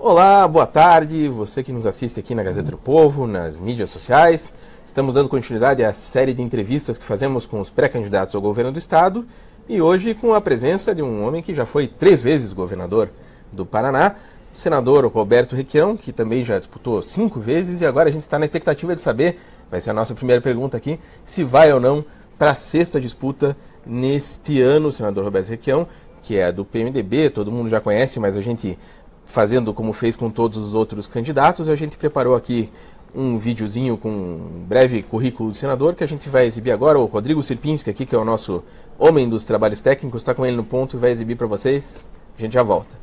Olá, boa tarde, você que nos assiste aqui na Gazeta do Povo, nas mídias sociais. Estamos dando continuidade à série de entrevistas que fazemos com os pré-candidatos ao governo do Estado e hoje com a presença de um homem que já foi 3 vezes governador do Paraná, senador Roberto Requião, que também já disputou 5 vezes e agora a gente está na expectativa de saber, vai ser a nossa primeira pergunta aqui, se vai ou não para a 6ª disputa neste ano, o senador Roberto Requião, que é do PMDB, todo mundo já conhece, mas a gente, fazendo como fez com todos os outros candidatos, a gente preparou aqui um videozinho com um breve currículo do senador que a gente vai exibir agora. O Rodrigo Sierpinski aqui, que é o nosso homem dos trabalhos técnicos, está com ele no ponto e vai exibir para vocês. A gente já volta.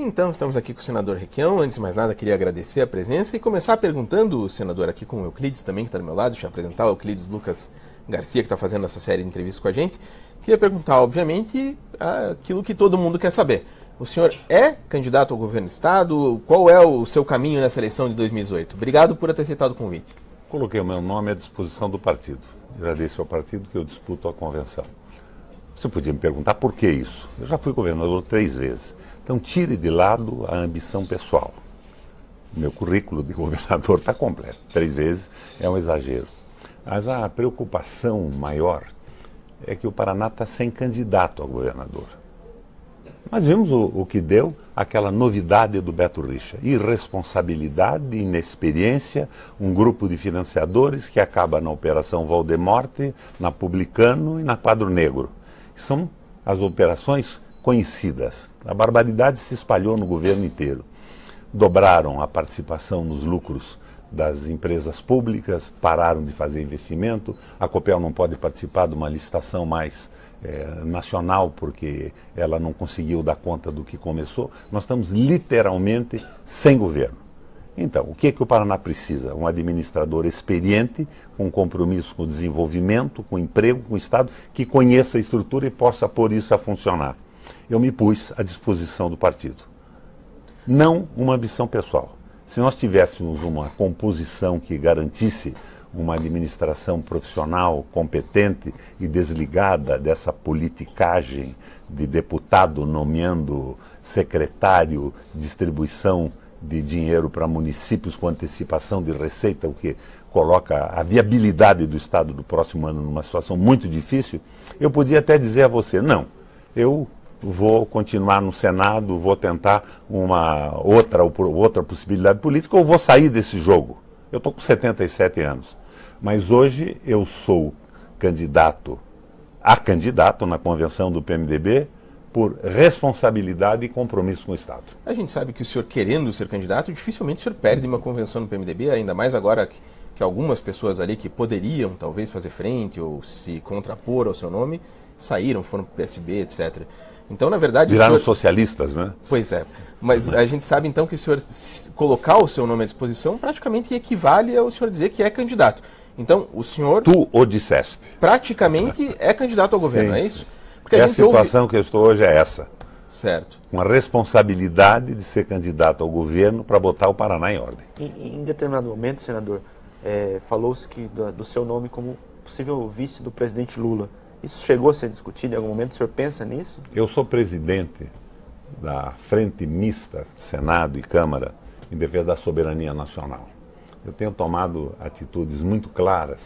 Então, estamos aqui com o senador Requião. Antes de mais nada, queria agradecer a presença e começar perguntando, o senador, aqui com o Euclides também, que está do meu lado. Deixa eu apresentar o Euclides Lucas Garcia, que está fazendo essa série de entrevistas com a gente. Queria perguntar, obviamente, aquilo que todo mundo quer saber. O senhor é candidato ao governo do Estado? Qual é o seu caminho nessa eleição de 2018? Obrigado por ter aceitado o convite. Coloquei o meu nome à disposição do partido. Agradeço ao partido que eu disputo a convenção. Você podia me perguntar por que isso? Eu já fui governador 3 vezes. Então tire de lado a ambição pessoal. Meu currículo de governador está completo. 3 vezes é um exagero. Mas a preocupação maior é que o Paraná está sem candidato a governador. Nós vimos o que deu aquela novidade do Beto Richa. Irresponsabilidade, inexperiência, um grupo de financiadores que acaba na Operação Voldemorte, na Publicano e na Quadro Negro. São as operações conhecidas. A barbaridade se espalhou no governo inteiro. Dobraram a participação nos lucros das empresas públicas, pararam de fazer investimento. A Copel não pode participar de uma licitação mais nacional porque ela não conseguiu dar conta do que começou. Nós estamos literalmente sem governo. Então, o que é que o Paraná precisa? Um administrador experiente, com compromisso com o desenvolvimento, com o emprego, com o Estado, que conheça a estrutura e possa pôr isso a funcionar. Eu me pus à disposição do partido. Não uma ambição pessoal. Se nós tivéssemos uma composição que garantisse uma administração profissional, competente e desligada dessa politicagem de deputado nomeando secretário, distribuição de dinheiro para municípios com antecipação de receita, o que coloca a viabilidade do Estado do próximo ano numa situação muito difícil, eu podia até dizer a você, não, eu vou continuar no Senado, vou tentar uma outra possibilidade política ou vou sair desse jogo. Eu estou com 77 anos, mas hoje eu sou candidato na convenção do PMDB por responsabilidade e compromisso com o Estado. A gente sabe que o senhor, querendo ser candidato, dificilmente o senhor perde uma convenção no PMDB, ainda mais agora que algumas pessoas ali que poderiam talvez fazer frente ou se contrapor ao seu nome, saíram, foram para o PSB, etc. Então, na verdade... Viraram socialistas, né? Pois é. Mas a gente sabe, então, que o senhor colocar o seu nome à disposição praticamente equivale ao senhor dizer que é candidato. Então, o senhor... Tu o disseste. Praticamente é candidato ao governo, sim, é isso? Porque a situação que eu estou hoje é essa. Certo. Com a responsabilidade de ser candidato ao governo para botar o Paraná em ordem. Em determinado momento, senador, falou-se do seu nome como possível vice do presidente Lula. Isso chegou a ser discutido em algum momento? O senhor pensa nisso? Eu sou presidente da Frente Mista, Senado e Câmara, em defesa da soberania nacional. Eu tenho tomado atitudes muito claras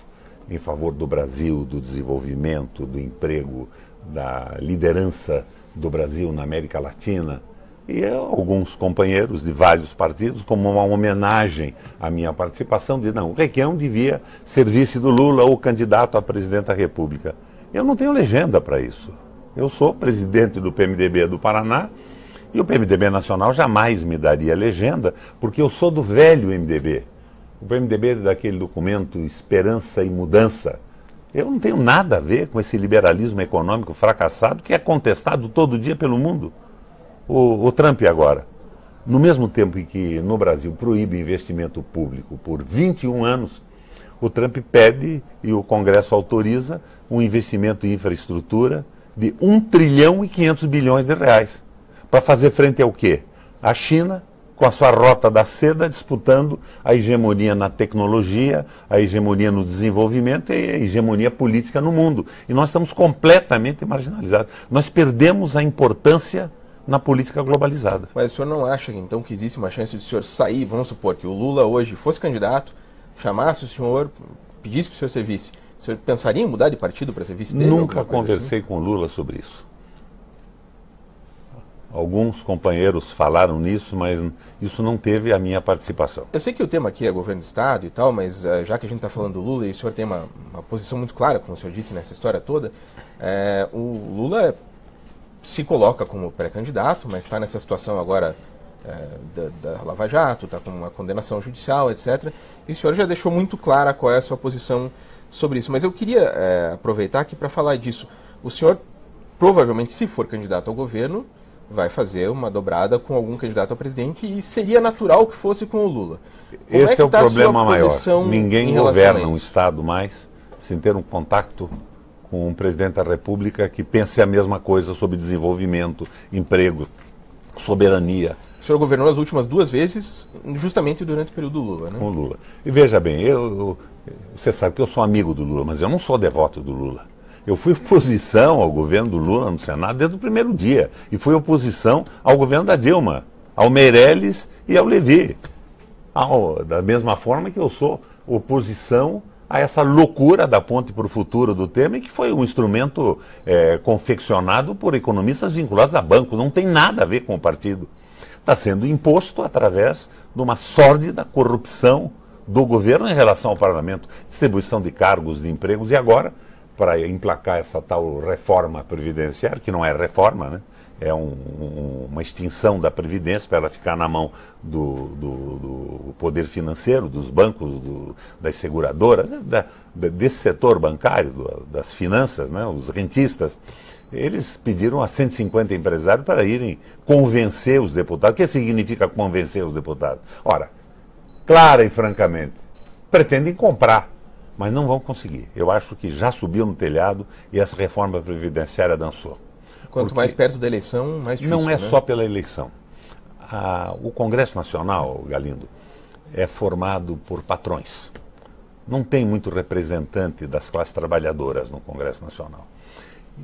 em favor do Brasil, do desenvolvimento, do emprego, da liderança do Brasil na América Latina. E alguns companheiros de vários partidos, como uma homenagem à minha participação, dizem, não, o Requião devia ser vice do Lula ou candidato a presidente da República. Eu não tenho legenda para isso. Eu sou presidente do PMDB do Paraná e o PMDB Nacional jamais me daria legenda, porque eu sou do velho MDB. o PMDB daquele documento Esperança e Mudança. Eu não tenho nada a ver com esse liberalismo econômico fracassado que é contestado todo dia pelo mundo. O Trump agora, no mesmo tempo em que no Brasil proíbe investimento público por 21 anos, o Trump pede e o Congresso autoriza um investimento em infraestrutura de 1 trilhão e 500 bilhões de reais. Para fazer frente ao quê? A China, com a sua rota da seda, disputando a hegemonia na tecnologia, a hegemonia no desenvolvimento e a hegemonia política no mundo. E nós estamos completamente marginalizados. Nós perdemos a importância na política globalizada. Mas o senhor não acha, então, que existe uma chance de o senhor sair, vamos supor que o Lula hoje fosse candidato, chamasse o senhor, pedisse para o senhor ser vice, o senhor pensaria em mudar de partido para ser vice dele? Nunca conversei com o Lula sobre isso. Alguns companheiros falaram nisso, mas isso não teve a minha participação. Eu sei que o tema aqui é governo do Estado e tal, mas já que a gente está falando do Lula e o senhor tem uma posição muito clara, como o senhor disse nessa história toda, o Lula se coloca como pré-candidato, mas está nessa situação agora da Lava Jato, está com uma condenação judicial, etc. E o senhor já deixou muito clara qual é a sua posição sobre isso. Mas eu queria aproveitar aqui para falar disso. O senhor, provavelmente, se for candidato ao governo, vai fazer uma dobrada com algum candidato a presidente e seria natural que fosse com o Lula. Esse é o problema maior. Ninguém governa um Estado mais sem ter um contato com um presidente da República que pense a mesma coisa sobre desenvolvimento, emprego, soberania. O senhor governou as últimas 2 vezes justamente durante o período do Lula, né? Com o Lula. E veja bem, você sabe que eu sou amigo do Lula, mas eu não sou devoto do Lula. Eu fui oposição ao governo do Lula no Senado desde o primeiro dia. E fui oposição ao governo da Dilma, ao Meirelles e ao Levi. Da mesma forma que eu sou oposição a essa loucura da Ponte para o Futuro do Temer, que foi um instrumento confeccionado por economistas vinculados a bancos. Não tem nada a ver com o partido. Está sendo imposto através de uma sórdida corrupção do governo em relação ao parlamento. Distribuição de cargos, de empregos e agora, para emplacar essa tal reforma previdenciária, que não é reforma, né? É uma extinção da Previdência para ela ficar na mão do poder financeiro, dos bancos, das seguradoras, desse setor bancário, das finanças, né? Os rentistas. Eles pediram a 150 empresários para irem convencer os deputados. O que significa convencer os deputados? Ora, clara e francamente, pretendem comprar, mas não vão conseguir. Eu acho que já subiu no telhado e essa reforma previdenciária dançou. Quanto mais perto da eleição, mais difícil. Não é só pela eleição. O Congresso Nacional, Galindo, é formado por patrões. Não tem muito representante das classes trabalhadoras no Congresso Nacional.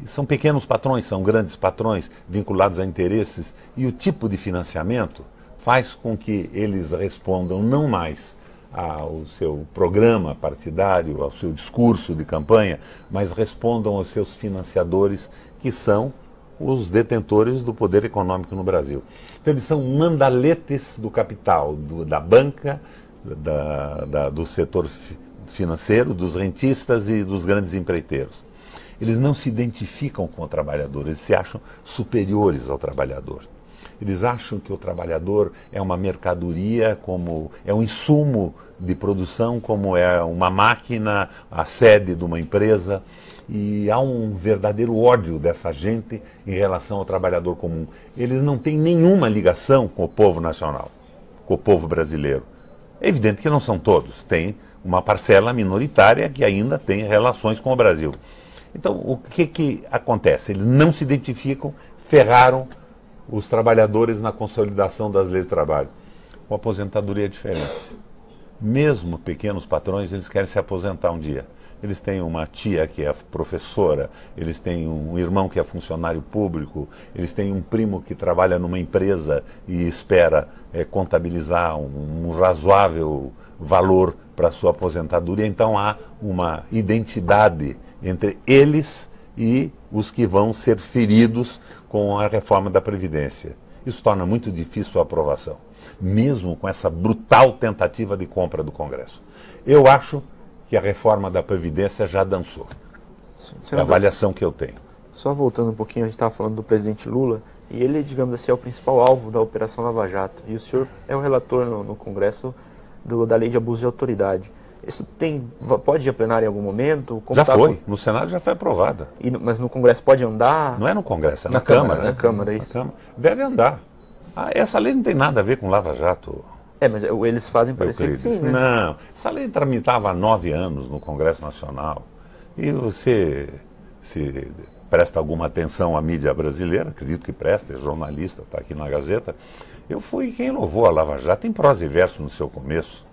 São pequenos patrões, são grandes patrões vinculados a interesses e o tipo de financiamento faz com que eles respondam não mais ao seu programa partidário, ao seu discurso de campanha, mas respondam aos seus financiadores, que são os detentores do poder econômico no Brasil. Então eles são mandaletes do capital, da banca, do setor financeiro, dos rentistas e dos grandes empreiteiros. Eles não se identificam com o trabalhador, eles se acham superiores ao trabalhador. Eles acham que o trabalhador é uma mercadoria, como é um insumo de produção, como é uma máquina, a sede de uma empresa. E há um verdadeiro ódio dessa gente em relação ao trabalhador comum. Eles não têm nenhuma ligação com o povo nacional, com o povo brasileiro. É evidente que não são todos. Tem uma parcela minoritária que ainda tem relações com o Brasil. Então, o que acontece? Eles não se identificam, ferraram os trabalhadores na consolidação das leis do trabalho. Com a aposentadoria é diferente. Mesmo pequenos patrões, eles querem se aposentar um dia. Eles têm uma tia que é professora, eles têm um irmão que é funcionário público, eles têm um primo que trabalha numa empresa e espera contabilizar um razoável valor para a sua aposentadoria. Então há uma identidade entre eles e os que vão ser feridos com a reforma da Previdência. Isso torna muito difícil a aprovação, mesmo com essa brutal tentativa de compra do Congresso. Eu acho que a reforma da Previdência já dançou. É a avaliação que eu tenho. Só voltando um pouquinho, a gente estava falando do presidente Lula, e ele, digamos assim, é o principal alvo da Operação Lava Jato. E o senhor é o relator no Congresso da lei de abuso de autoridade. Isso pode ir a plenário em algum momento? Já foi, no Senado já foi aprovada. Mas no Congresso pode andar? Não é no Congresso, é na Câmara. Na Câmara, isso. Na Câmara. Deve andar. Essa lei não tem nada a ver com Lava Jato. Mas eles fazem parecer que sim, né? Não, essa lei tramitava há 9 anos no Congresso Nacional. E você se presta alguma atenção à mídia brasileira, acredito que presta, é jornalista, está aqui na Gazeta. Eu fui quem louvou a Lava Jato em prosa e verso no seu começo.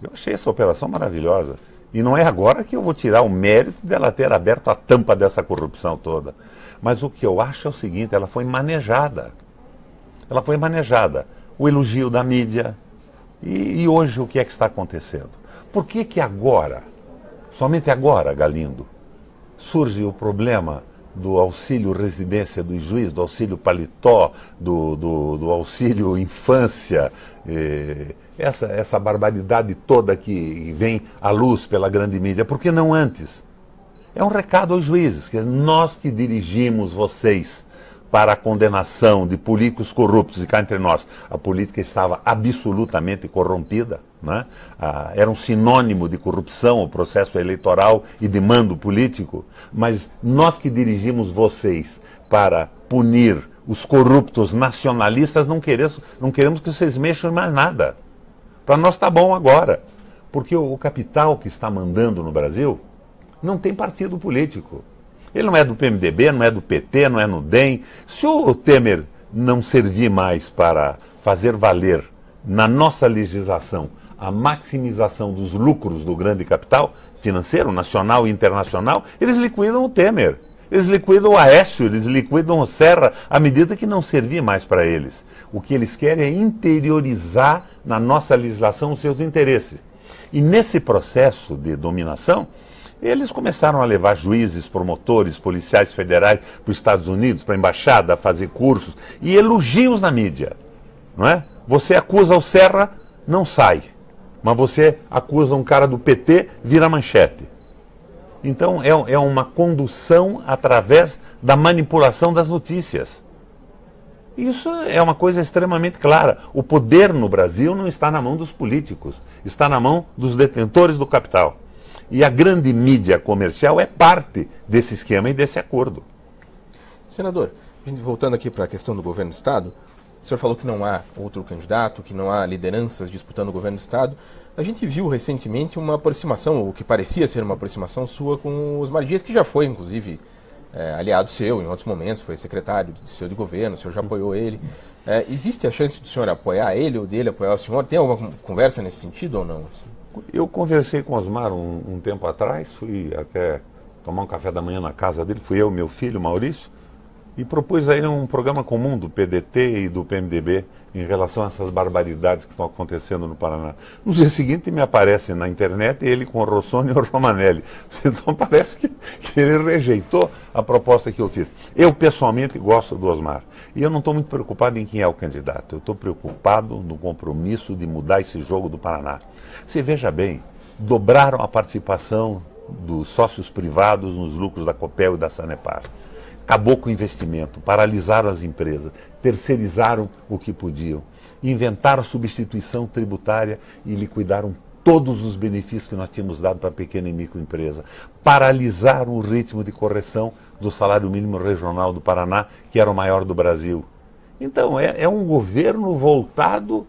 Eu achei essa operação maravilhosa. E não é agora que eu vou tirar o mérito dela ter aberto a tampa dessa corrupção toda. Mas o que eu acho é o seguinte, ela foi manejada. Ela foi manejada. O elogio da mídia. E hoje o que é que está acontecendo? Por que agora, somente agora, Galindo, surge o problema do auxílio residência do juiz, do auxílio paletó, do auxílio infância, essa barbaridade toda que vem à luz pela grande mídia? Por que não antes? É um recado aos juízes, que nós que dirigimos vocês para a condenação de políticos corruptos, e cá entre nós, a política estava absolutamente corrompida, né? Era um sinônimo de corrupção o processo eleitoral e de mando político, mas nós que dirigimos vocês para punir os corruptos nacionalistas, não queremos que vocês mexam em mais nada. Para nós está bom agora, porque o capital que está mandando no Brasil não tem partido político. Ele não é do PMDB, não é do PT, não é no DEM. Se o Temer não servir mais para fazer valer na nossa legislação a maximização dos lucros do grande capital financeiro, nacional e internacional, eles liquidam o Temer. Eles liquidam o Aécio, eles liquidam o Serra, à medida que não servir mais para eles. O que eles querem é interiorizar na nossa legislação os seus interesses. E nesse processo de dominação, eles começaram a levar juízes, promotores, policiais federais para os Estados Unidos, para a embaixada, a fazer cursos e elogios na mídia. Não é? Você acusa o Serra, não sai. Mas você acusa um cara do PT, vira manchete. Então é uma condução através da manipulação das notícias. Isso é uma coisa extremamente clara. O poder no Brasil não está na mão dos políticos, está na mão dos detentores do capital. E a grande mídia comercial é parte desse esquema e desse acordo. Senador, voltando aqui para a questão do governo do Estado, o senhor falou que não há outro candidato, que não há lideranças disputando o governo do Estado. A gente viu recentemente uma aproximação, o que parecia ser uma aproximação sua com o Osmar Dias, que já foi, inclusive, aliado seu em outros momentos, foi secretário seu de governo, o senhor já apoiou ele. Existe a chance do senhor apoiar ele ou dele apoiar o senhor? Tem alguma conversa nesse sentido ou não? Eu conversei com o Osmar um tempo atrás, fui até tomar um café da manhã na casa dele, fui eu e meu filho, Maurício, e propus a ele um programa comum do PDT e do PMDB em relação a essas barbaridades que estão acontecendo no Paraná. No dia seguinte me aparece na internet ele com o Rossoni e o Romanelli. Então parece que ele rejeitou a proposta que eu fiz. Eu pessoalmente gosto do Osmar. E eu não estou muito preocupado em quem é o candidato. Eu estou preocupado no compromisso de mudar esse jogo do Paraná. Você veja bem, dobraram a participação dos sócios privados nos lucros da Copel e da Sanepar. Acabou com o investimento, paralisaram as empresas, terceirizaram o que podiam, inventaram substituição tributária e liquidaram todos os benefícios que nós tínhamos dado para a pequena e microempresa, paralisaram o ritmo de correção do salário mínimo regional do Paraná, que era o maior do Brasil. Então, é um governo voltado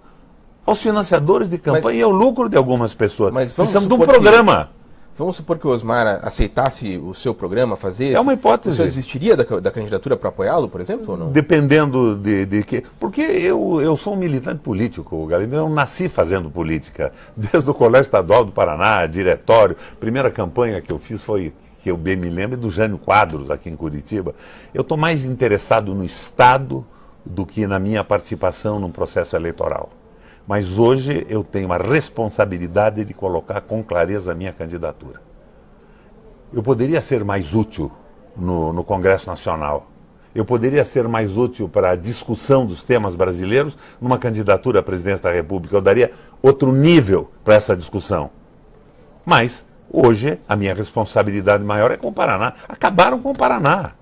aos financiadores de campanha e ao lucro de algumas pessoas. Mas precisamos de um programa. Vamos supor que o Osmar aceitasse o seu programa, fazer... É uma hipótese. O senhor desistiria da candidatura para apoiá-lo, por exemplo, ou não? Dependendo de que... Porque eu sou um militante político, Galindo. Eu nasci fazendo política. Desde o Colégio Estadual do Paraná, diretório. Primeira campanha que eu fiz foi, que eu bem me lembro, do Jânio Quadros, aqui em Curitiba. Eu estou mais interessado no Estado do que na minha participação num processo eleitoral. Mas hoje eu tenho a responsabilidade de colocar com clareza a minha candidatura. Eu poderia ser mais útil no Congresso Nacional. Eu poderia ser mais útil para a discussão dos temas brasileiros numa candidatura à presidência da República. Eu daria outro nível para essa discussão. Mas hoje a minha responsabilidade maior é com o Paraná. Acabaram com o Paraná.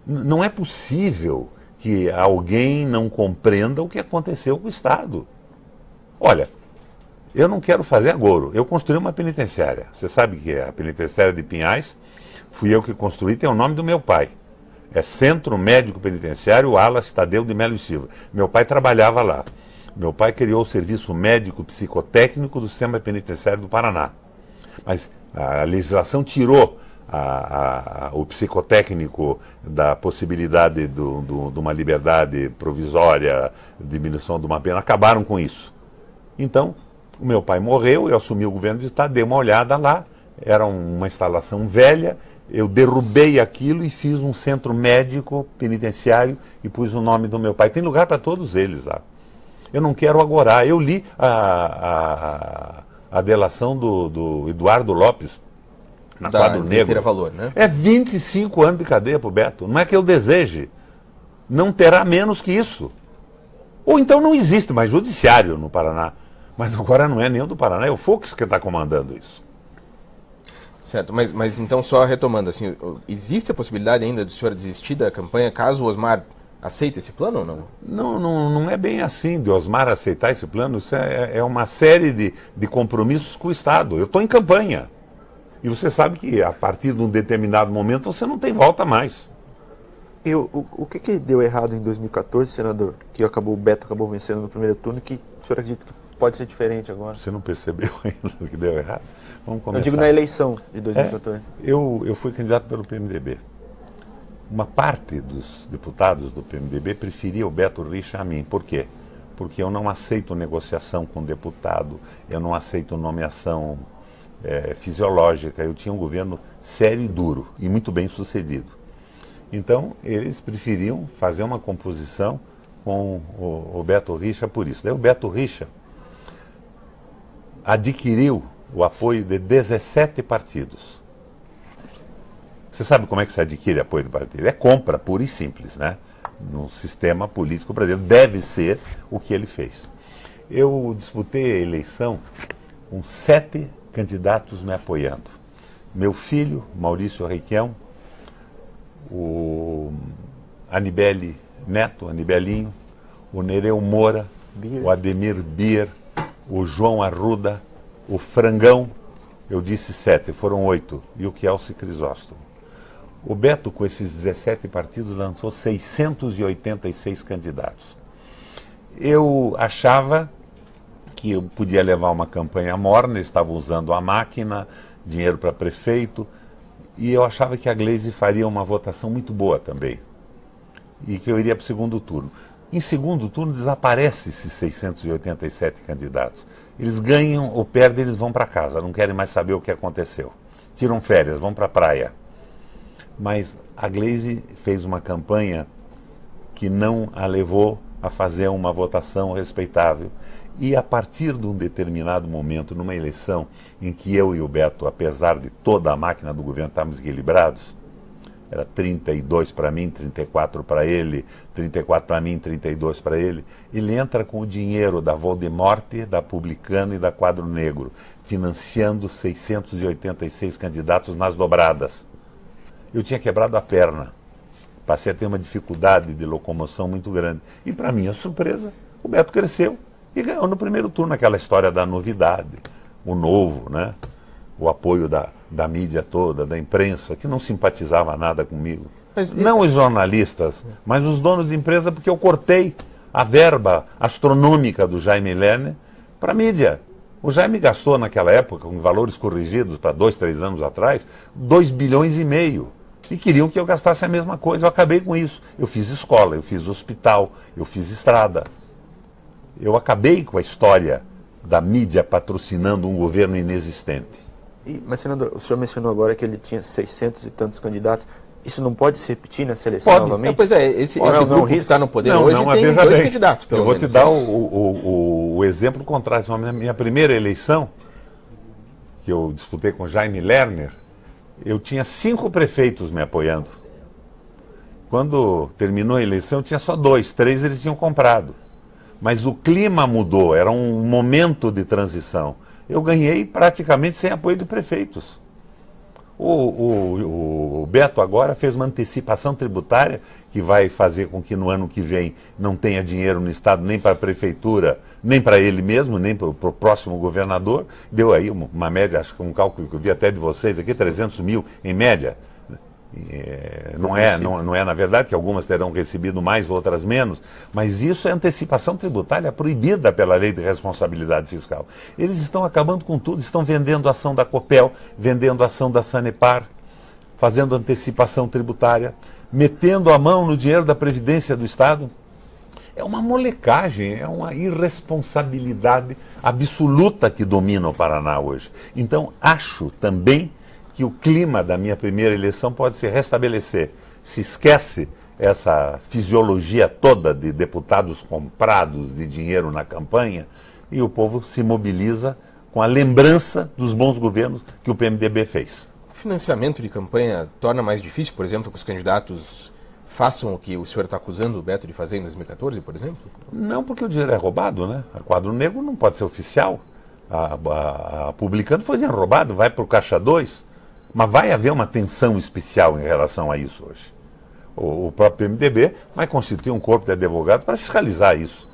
Não é possível que alguém não compreenda o que aconteceu com o Estado. Olha, Eu não quero fazer agouro. Eu construí uma penitenciária. Você sabe que a penitenciária de Pinhais, fui eu que construí, tem o nome do meu pai. É Centro Médico Penitenciário Wallace Tadeu de Melo e Silva. Meu pai trabalhava lá. Meu pai criou o Serviço Médico Psicotécnico do Sistema Penitenciário do Paraná. Mas a legislação tirou o psicotécnico da possibilidade de uma liberdade provisória, diminuição de uma pena. Acabaram com isso. Então, o meu pai morreu, eu assumi o governo do estado, dei uma olhada lá, era uma instalação velha, eu derrubei aquilo e fiz um centro médico penitenciário e pus o nome do meu pai. Tem lugar para todos eles lá. Eu não quero agorar. Eu li a delação do Eduardo Lopes na Quadro Negro. Valor, né? É 25 anos de cadeia pro Beto. Não é que eu deseje. Não terá menos que isso. Ou então não existe mais judiciário no Paraná. Mas agora não é nem o do Paraná, é o Fux que está comandando isso. Certo, mas então só retomando, assim, existe a possibilidade ainda do senhor desistir da campanha caso o Osmar aceite esse plano ou não? Não é bem assim de Osmar aceitar esse plano. Isso é uma série de compromissos com o Estado. Eu estou em campanha. E você sabe que a partir de um determinado momento você não tem volta mais. E o que deu errado em 2014, senador? Que o Beto acabou vencendo no primeiro turno, que o senhor acredita que pode ser diferente agora? Você não percebeu ainda o que deu errado? Vamos começar. Eu digo na eleição de 2014. Eu fui candidato pelo PMDB. Uma parte dos deputados do PMDB preferia o Beto Richa a mim. Por quê? Porque eu não aceito negociação com deputado, eu não aceito nomeação fisiológica. Eu tinha um governo sério e duro e muito bem sucedido. Então, eles preferiam fazer uma composição com o Beto Richa por isso. Daí o Beto Richa adquiriu o apoio de 17 partidos. Você sabe como é que se adquire apoio do partido? É compra, pura e simples, né? No sistema político brasileiro. Deve ser o que ele fez. Eu disputei a eleição com 7 candidatos me apoiando. Meu filho, Maurício Requião, o Anibele Neto, Anibelinho, o Nereu Moura, o Ademir Bier, o João Arruda, o Frangão, eu disse 7, foram 8, e o Kielce Crisóstomo. O Beto, com esses 17 partidos, lançou 686 candidatos. Eu achava que eu podia levar uma campanha morna, estava usando a máquina, dinheiro para prefeito, e eu achava que a Gleisi faria uma votação muito boa também, e que eu iria para o segundo turno. Em segundo turno desaparece esses 687 candidatos. Eles ganham ou perdem, eles vão para casa, não querem mais saber o que aconteceu. Tiram férias, vão para a praia. Mas a Gleisi fez uma campanha que não a levou a fazer uma votação respeitável. E a partir de um determinado momento, numa eleição em que eu e o Beto, apesar de toda a máquina do governo, estávamos equilibrados, era 32 para mim, 34 para ele, 34 para mim, 32 para ele, ele entra com o dinheiro da Voldemorte, da Publicano e da Quadro Negro, financiando 686 candidatos nas dobradas. Eu tinha quebrado a perna, passei a ter uma dificuldade de locomoção muito grande. E para minha surpresa, o Beto cresceu e ganhou no primeiro turno, aquela história da novidade, o novo, né? O apoio da mídia toda, da imprensa, que não simpatizava nada comigo. Não os jornalistas, mas os donos de empresa, porque eu cortei a verba astronômica do Jaime Lerner para a mídia. O Jaime gastou naquela época, com valores corrigidos para 2, 3 anos atrás, 2,5 bilhões. E queriam que eu gastasse a mesma coisa. Eu acabei com isso. Eu fiz escola, eu fiz hospital, eu fiz estrada. Eu acabei com a história da mídia patrocinando um governo inexistente. Mas, senador, o senhor mencionou agora que ele tinha 600 e tantos candidatos. Isso não pode se repetir na seleção novamente? Pois é, esse grupo que está no poder hoje tem 2 candidatos, pelo menos. Eu vou te dar o exemplo contrário. Na minha primeira eleição, que eu disputei com Jaime Lerner, eu tinha 5 prefeitos me apoiando. Quando terminou a eleição, eu tinha só 2, 3 eles tinham comprado. Mas o clima mudou, era um momento de transição. Eu ganhei praticamente sem apoio de prefeitos. O Beto agora fez uma antecipação tributária que vai fazer com que no ano que vem não tenha dinheiro no Estado nem para a Prefeitura, nem para ele mesmo, nem para o próximo governador. Deu aí uma média, acho que um cálculo que eu vi até de vocês aqui, 300 mil em média. Não é na verdade que algumas terão recebido mais, outras menos, mas isso é antecipação tributária proibida pela lei de responsabilidade fiscal. Eles estão acabando com tudo, estão vendendo a ação da Copel, vendendo a ação da Sanepar, fazendo antecipação tributária, metendo a mão no dinheiro da Previdência do Estado. É uma molecagem, é uma irresponsabilidade absoluta que domina o Paraná hoje. Então, acho também que o clima da minha primeira eleição pode se restabelecer. Se esquece essa fisiologia toda de deputados comprados de dinheiro na campanha e o povo se mobiliza com a lembrança dos bons governos que o PMDB fez. O financiamento de campanha torna mais difícil, por exemplo, que os candidatos façam o que o senhor está acusando o Beto de fazer em 2014, por exemplo? Não, porque o dinheiro é roubado, né? A Quadro Negro não pode ser oficial. A Publicano foi dinheiro roubado, vai para o Caixa 2. Mas vai haver uma tensão especial em relação a isso hoje. O próprio PMDB vai constituir um corpo de advogados para fiscalizar isso.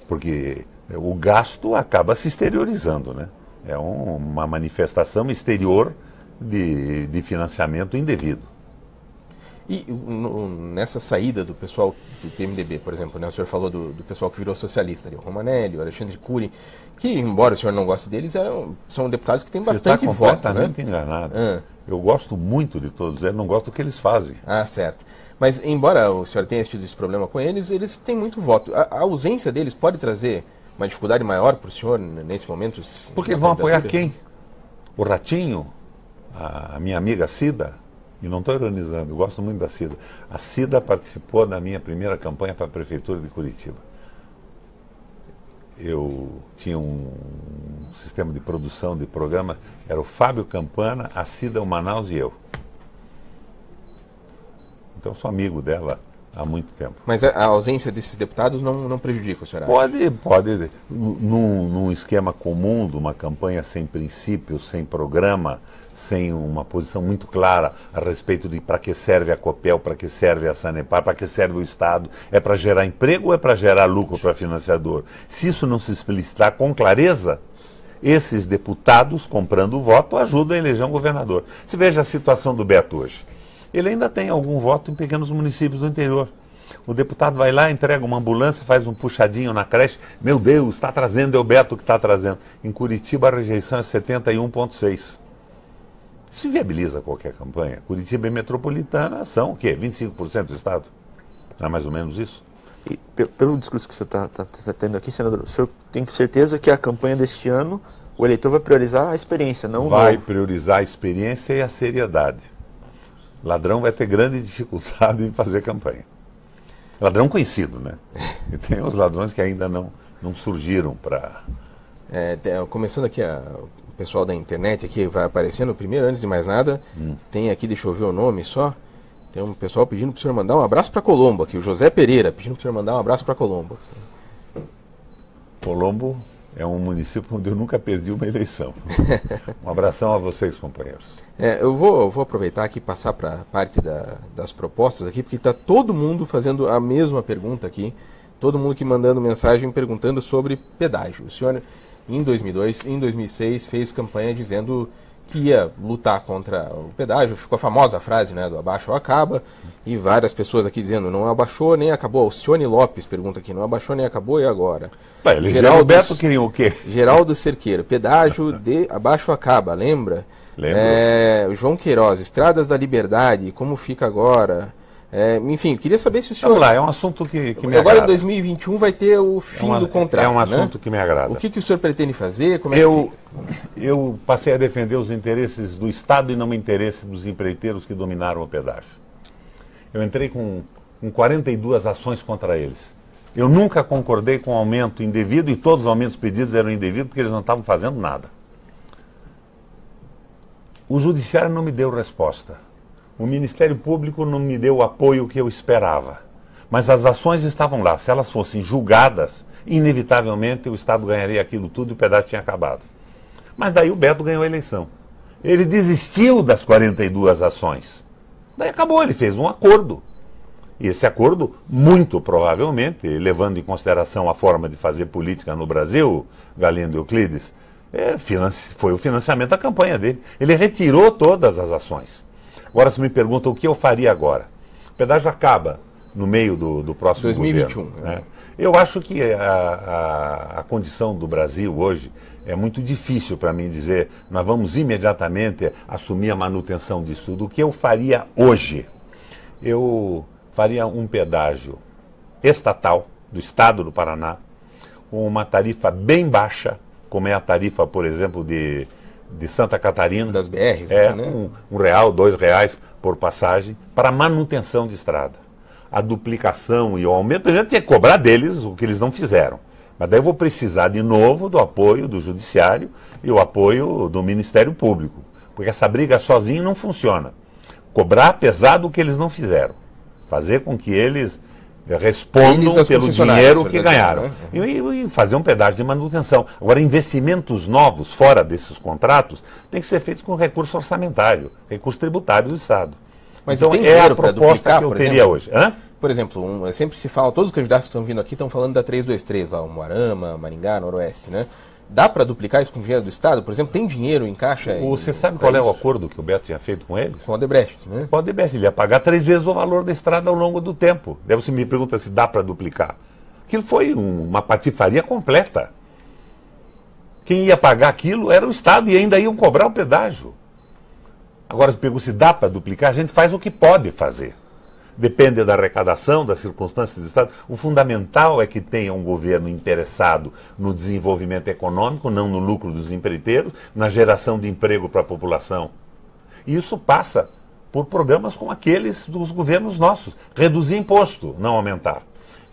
Porque o gasto acaba se exteriorizando, né? É uma manifestação exterior de financiamento indevido. E nessa saída do pessoal do PMDB, por exemplo, né, o senhor falou do pessoal que virou socialista, o Romanelli, o Alexandre Cury, que, embora o senhor não goste deles, são deputados que têm bastante voto. Você está completamente enganado. Eu gosto muito de todos eles, não gosto do que eles fazem. Ah, certo. Mas, embora o senhor tenha tido esse problema com eles, eles têm muito voto. A ausência deles pode trazer uma dificuldade maior para o senhor nesse momento? Porque vão apoiar quem? O Ratinho? A minha amiga Cida? E não estou ironizando, eu gosto muito da Cida. A Cida participou da minha primeira campanha para a Prefeitura de Curitiba. Eu tinha um sistema de produção de programa, era o Fábio Campana, a Cida, o Manaus e eu. Então sou amigo dela há muito tempo. Mas a ausência desses deputados não prejudica o senhor? Pode. Num esquema comum, de uma campanha sem princípios, sem programa, sem uma posição muito clara a respeito de para que serve a Copel, para que serve a Sanepar, para que serve o Estado, é para gerar emprego ou é para gerar lucro para financiador? Se isso não se explicitar com clareza, esses deputados comprando o voto ajudam a eleger um governador. Se veja a situação do Beto hoje. Ele ainda tem algum voto em pequenos municípios do interior. O deputado vai lá, entrega uma ambulância, faz um puxadinho na creche. Meu Deus, está trazendo, é o Beto que está trazendo. Em Curitiba a rejeição é 71,6%. Isso inviabiliza qualquer campanha. Curitiba e Metropolitana são o quê? 25% do Estado? Não é mais ou menos isso? E pelo discurso que o senhor está tendo aqui, senador, o senhor tem certeza que a campanha deste ano, o eleitor vai priorizar a experiência, não o Vai novo? priorizar a experiência e a seriedade. Ladrão vai ter grande dificuldade em fazer campanha. Ladrão conhecido, né? E tem os ladrões que ainda não surgiram para... Começando aqui, o pessoal da internet aqui vai aparecendo. Primeiro, antes de mais nada, tem aqui, deixa eu ver o nome só. Tem um pessoal pedindo para o senhor mandar um abraço para Colombo aqui. O José Pereira pedindo para o senhor mandar um abraço para Colombo. Colombo é um município onde eu nunca perdi uma eleição. Um abração a vocês, companheiros. Eu vou aproveitar aqui e passar para a parte das propostas aqui, porque está todo mundo fazendo a mesma pergunta aqui. Todo mundo aqui mandando mensagem perguntando sobre pedágio. O senhor, em 2002, em 2006, fez campanha dizendo que ia lutar contra o pedágio. Ficou a famosa frase, né, do abaixo ou acaba, e várias pessoas aqui dizendo não abaixou nem acabou. O Cione Lopes pergunta aqui, não abaixou nem acabou e agora? Geraldo Beto queria o quê? Geraldo Cerqueira, pedágio de abaixo acaba, lembra? Lembro. João Queiroz, Estradas da Liberdade, como fica agora? Enfim, eu queria saber se o senhor... Vamos lá, é um assunto que me agrada. Agora em 2021 vai ter o fim do contrato, é um assunto que me agrada. O que o senhor pretende fazer? Como eu passei a defender os interesses do Estado e não o interesse dos empreiteiros que dominaram o pedágio. Eu entrei com 42 ações contra eles. Eu nunca concordei com o aumento indevido e todos os aumentos pedidos eram indevidos porque eles não estavam fazendo nada. O Judiciário não me deu resposta. O Ministério Público não me deu o apoio que eu esperava. Mas as ações estavam lá. Se elas fossem julgadas, inevitavelmente o Estado ganharia aquilo tudo e o pedágio tinha acabado. Mas daí o Beto ganhou a eleição. Ele desistiu das 42 ações. Daí acabou, ele fez um acordo. E esse acordo, muito provavelmente, levando em consideração a forma de fazer política no Brasil, Galindo Euclides, foi o financiamento da campanha dele. Ele retirou todas as ações. Agora, se me perguntam o que eu faria agora. O pedágio acaba no meio do próximo 2021, governo. Né? Eu acho que a condição do Brasil hoje é muito difícil para mim dizer nós vamos imediatamente assumir a manutenção disso tudo. O que eu faria hoje? Eu faria um pedágio estatal do estado do Paraná com uma tarifa bem baixa, como é a tarifa, por exemplo, de Santa Catarina. Das BRs, né? R$1, R$2 por passagem para manutenção de estrada. A duplicação e o aumento, a gente tinha que cobrar deles o que eles não fizeram. Mas daí eu vou precisar de novo do apoio do Judiciário e o apoio do Ministério Público. Porque essa briga sozinho não funciona. Cobrar apesar do que eles não fizeram. Fazer com que eles respondam pelo dinheiro que ganharam. Né? E fazer um pedágio de manutenção. Agora, investimentos novos fora desses contratos tem que ser feitos com recurso orçamentário, recurso tributário do Estado. Mas então é a proposta que eu teria hoje. Hã? Por exemplo, sempre se fala, todos os candidatos que estão vindo aqui estão falando da 323, lá, Umuarama, Maringá, Noroeste, né? Dá para duplicar isso com dinheiro do Estado? Por exemplo, tem dinheiro em caixa? Você sabe qual é o acordo que o Beto tinha feito com eles? Com o Odebrecht, né? Com o Odebrecht, ele ia pagar 3 vezes o valor da estrada ao longo do tempo. Daí você me pergunta se dá para duplicar. Aquilo foi uma patifaria completa. Quem ia pagar aquilo era o Estado e ainda iam cobrar o pedágio. Agora, se pergunta se dá para duplicar, a gente faz o que pode fazer. Depende da arrecadação, das circunstâncias do Estado. O fundamental é que tenha um governo interessado no desenvolvimento econômico, não no lucro dos empreiteiros, na geração de emprego para a população. E isso passa por programas como aqueles dos governos nossos. Reduzir imposto, não aumentar.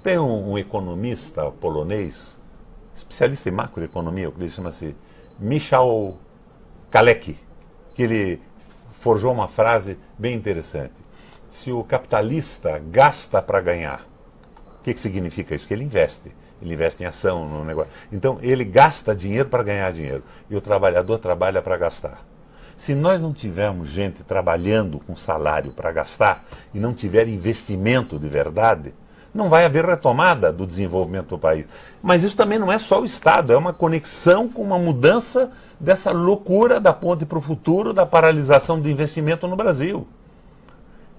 Tem um economista polonês, especialista em macroeconomia, que ele chama-se Michał Kalecki, que ele forjou uma frase bem interessante. Se o capitalista gasta para ganhar, o que significa isso? Que ele investe. Ele investe em ação, no negócio. Então, ele gasta dinheiro para ganhar dinheiro. E o trabalhador trabalha para gastar. Se nós não tivermos gente trabalhando com salário para gastar e não tiver investimento de verdade, não vai haver retomada do desenvolvimento do país. Mas isso também não é só o Estado, é uma conexão com uma mudança dessa loucura da ponte para o futuro, da paralisação do investimento no Brasil.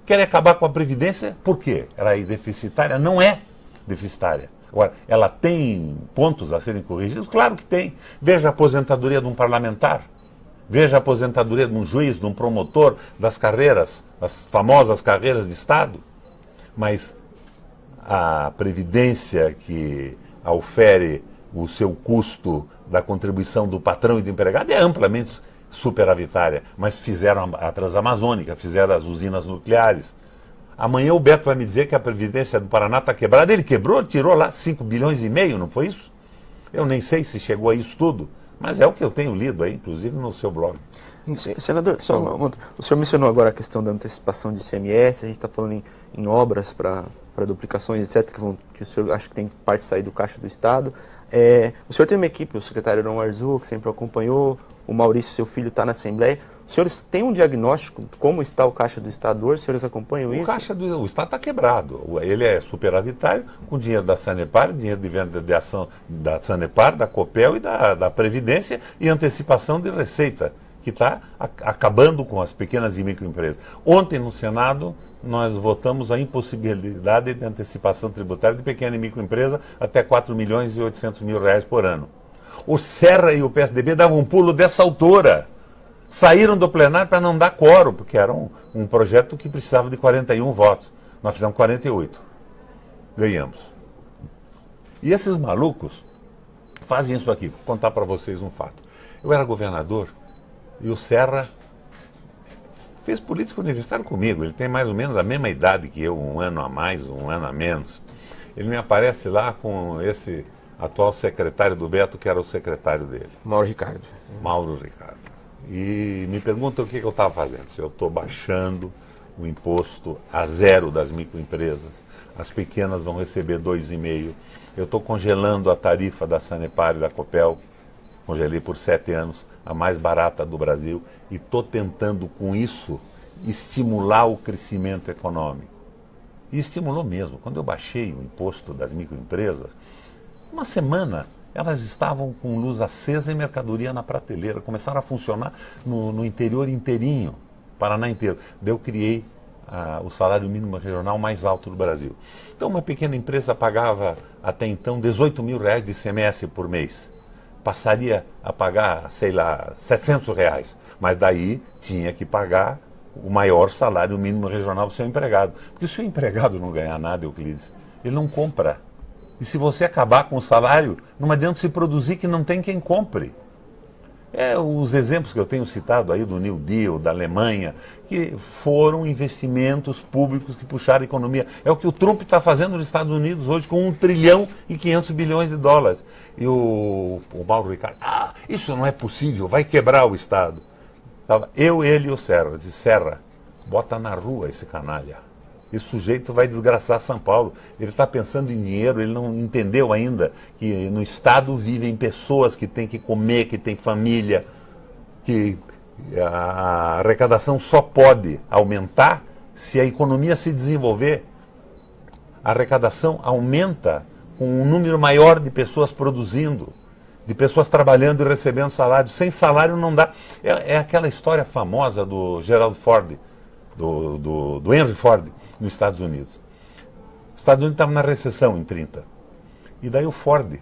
Querem acabar com a Previdência, por quê? Ela é deficitária? Não é deficitária. Agora, ela tem pontos a serem corrigidos? Claro que tem. Veja a aposentadoria de um parlamentar, veja a aposentadoria de um juiz, de um promotor, das carreiras, as famosas carreiras de Estado. Mas a Previdência que ofere o seu custo da contribuição do patrão e do empregado é amplamente superavitária, mas fizeram a Transamazônica, fizeram as usinas nucleares. Amanhã o Beto vai me dizer que a Previdência do Paraná está quebrada. Ele quebrou, tirou lá 5,5 bilhões, não foi isso? Eu nem sei se chegou a isso tudo, mas é o que eu tenho lido aí, inclusive no seu blog. Senador, o senhor mencionou agora a questão da antecipação de ICMS, a gente está falando em obras para duplicações, etc., que o senhor acha que tem parte sair do caixa do Estado. O senhor tem uma equipe, o secretário Aron Arzua, que sempre acompanhou, o Maurício, seu filho, está na Assembleia. Os senhores têm um diagnóstico de como está o caixa do Estado hoje? Os senhores acompanham isso? O Estado está quebrado. Ele é superavitário com dinheiro da Sanepar, dinheiro de venda de ação da Sanepar, da Copel e da Previdência e antecipação de receita, que está acabando com as pequenas e microempresas. Ontem, no Senado, nós votamos a impossibilidade de antecipação tributária de pequena e microempresa até R$4.800.000 por ano. O Serra e o PSDB davam um pulo dessa altura. Saíram do plenário para não dar quórum, porque era um projeto que precisava de 41 votos. Nós fizemos 48. Ganhamos. E esses malucos fazem isso aqui. Vou contar para vocês um fato. Eu era governador e o Serra fez política universitária comigo. Ele tem mais ou menos a mesma idade que eu, um ano a mais, um ano a menos. Ele me aparece lá com esse atual secretário do Beto, que era o secretário dele. Mauro Ricardo. Mauro Ricardo. E me pergunta o que eu estava fazendo. Se eu estou baixando o imposto a 0 das microempresas, as pequenas vão receber 2,5. Eu estou congelando a tarifa da Sanepar e da Copel. congelei por 7 anos, a mais barata do Brasil, e estou tentando com isso estimular o crescimento econômico. E estimulou mesmo. Quando eu baixei o imposto das microempresas, uma semana elas estavam com luz acesa e mercadoria na prateleira. Começaram a funcionar no interior inteirinho, Paraná inteiro. Daí eu criei o salário mínimo regional mais alto do Brasil. Então uma pequena empresa pagava até então R$18 mil de ICMS por mês. Passaria a pagar, sei lá, R$700. Mas daí tinha que pagar o maior salário mínimo regional do seu empregado. Porque se o empregado não ganhar nada, Euclides, ele não compra. E se você acabar com o salário, não adianta se produzir que não tem quem compre. Os exemplos que eu tenho citado aí do New Deal, da Alemanha, que foram investimentos públicos que puxaram a economia. É o que o Trump está fazendo nos Estados Unidos hoje com $1 trilhão e 500 bilhões de dólares. E o Mauro Ricardo, isso não é possível, vai quebrar o Estado. Eu, ele e o Serra. Eu disse, Serra, bota na rua esse canalha. Esse sujeito vai desgraçar São Paulo. Ele está pensando em dinheiro, ele não entendeu ainda que no Estado vivem pessoas que têm que comer, que têm família, que a arrecadação só pode aumentar se a economia se desenvolver. A arrecadação aumenta com um número maior de pessoas produzindo, de pessoas trabalhando e recebendo salário. Sem salário não dá. É aquela história famosa do Gerald Ford, do Henry Ford, nos Estados Unidos. Os Estados Unidos estavam na recessão em 30. E daí o Ford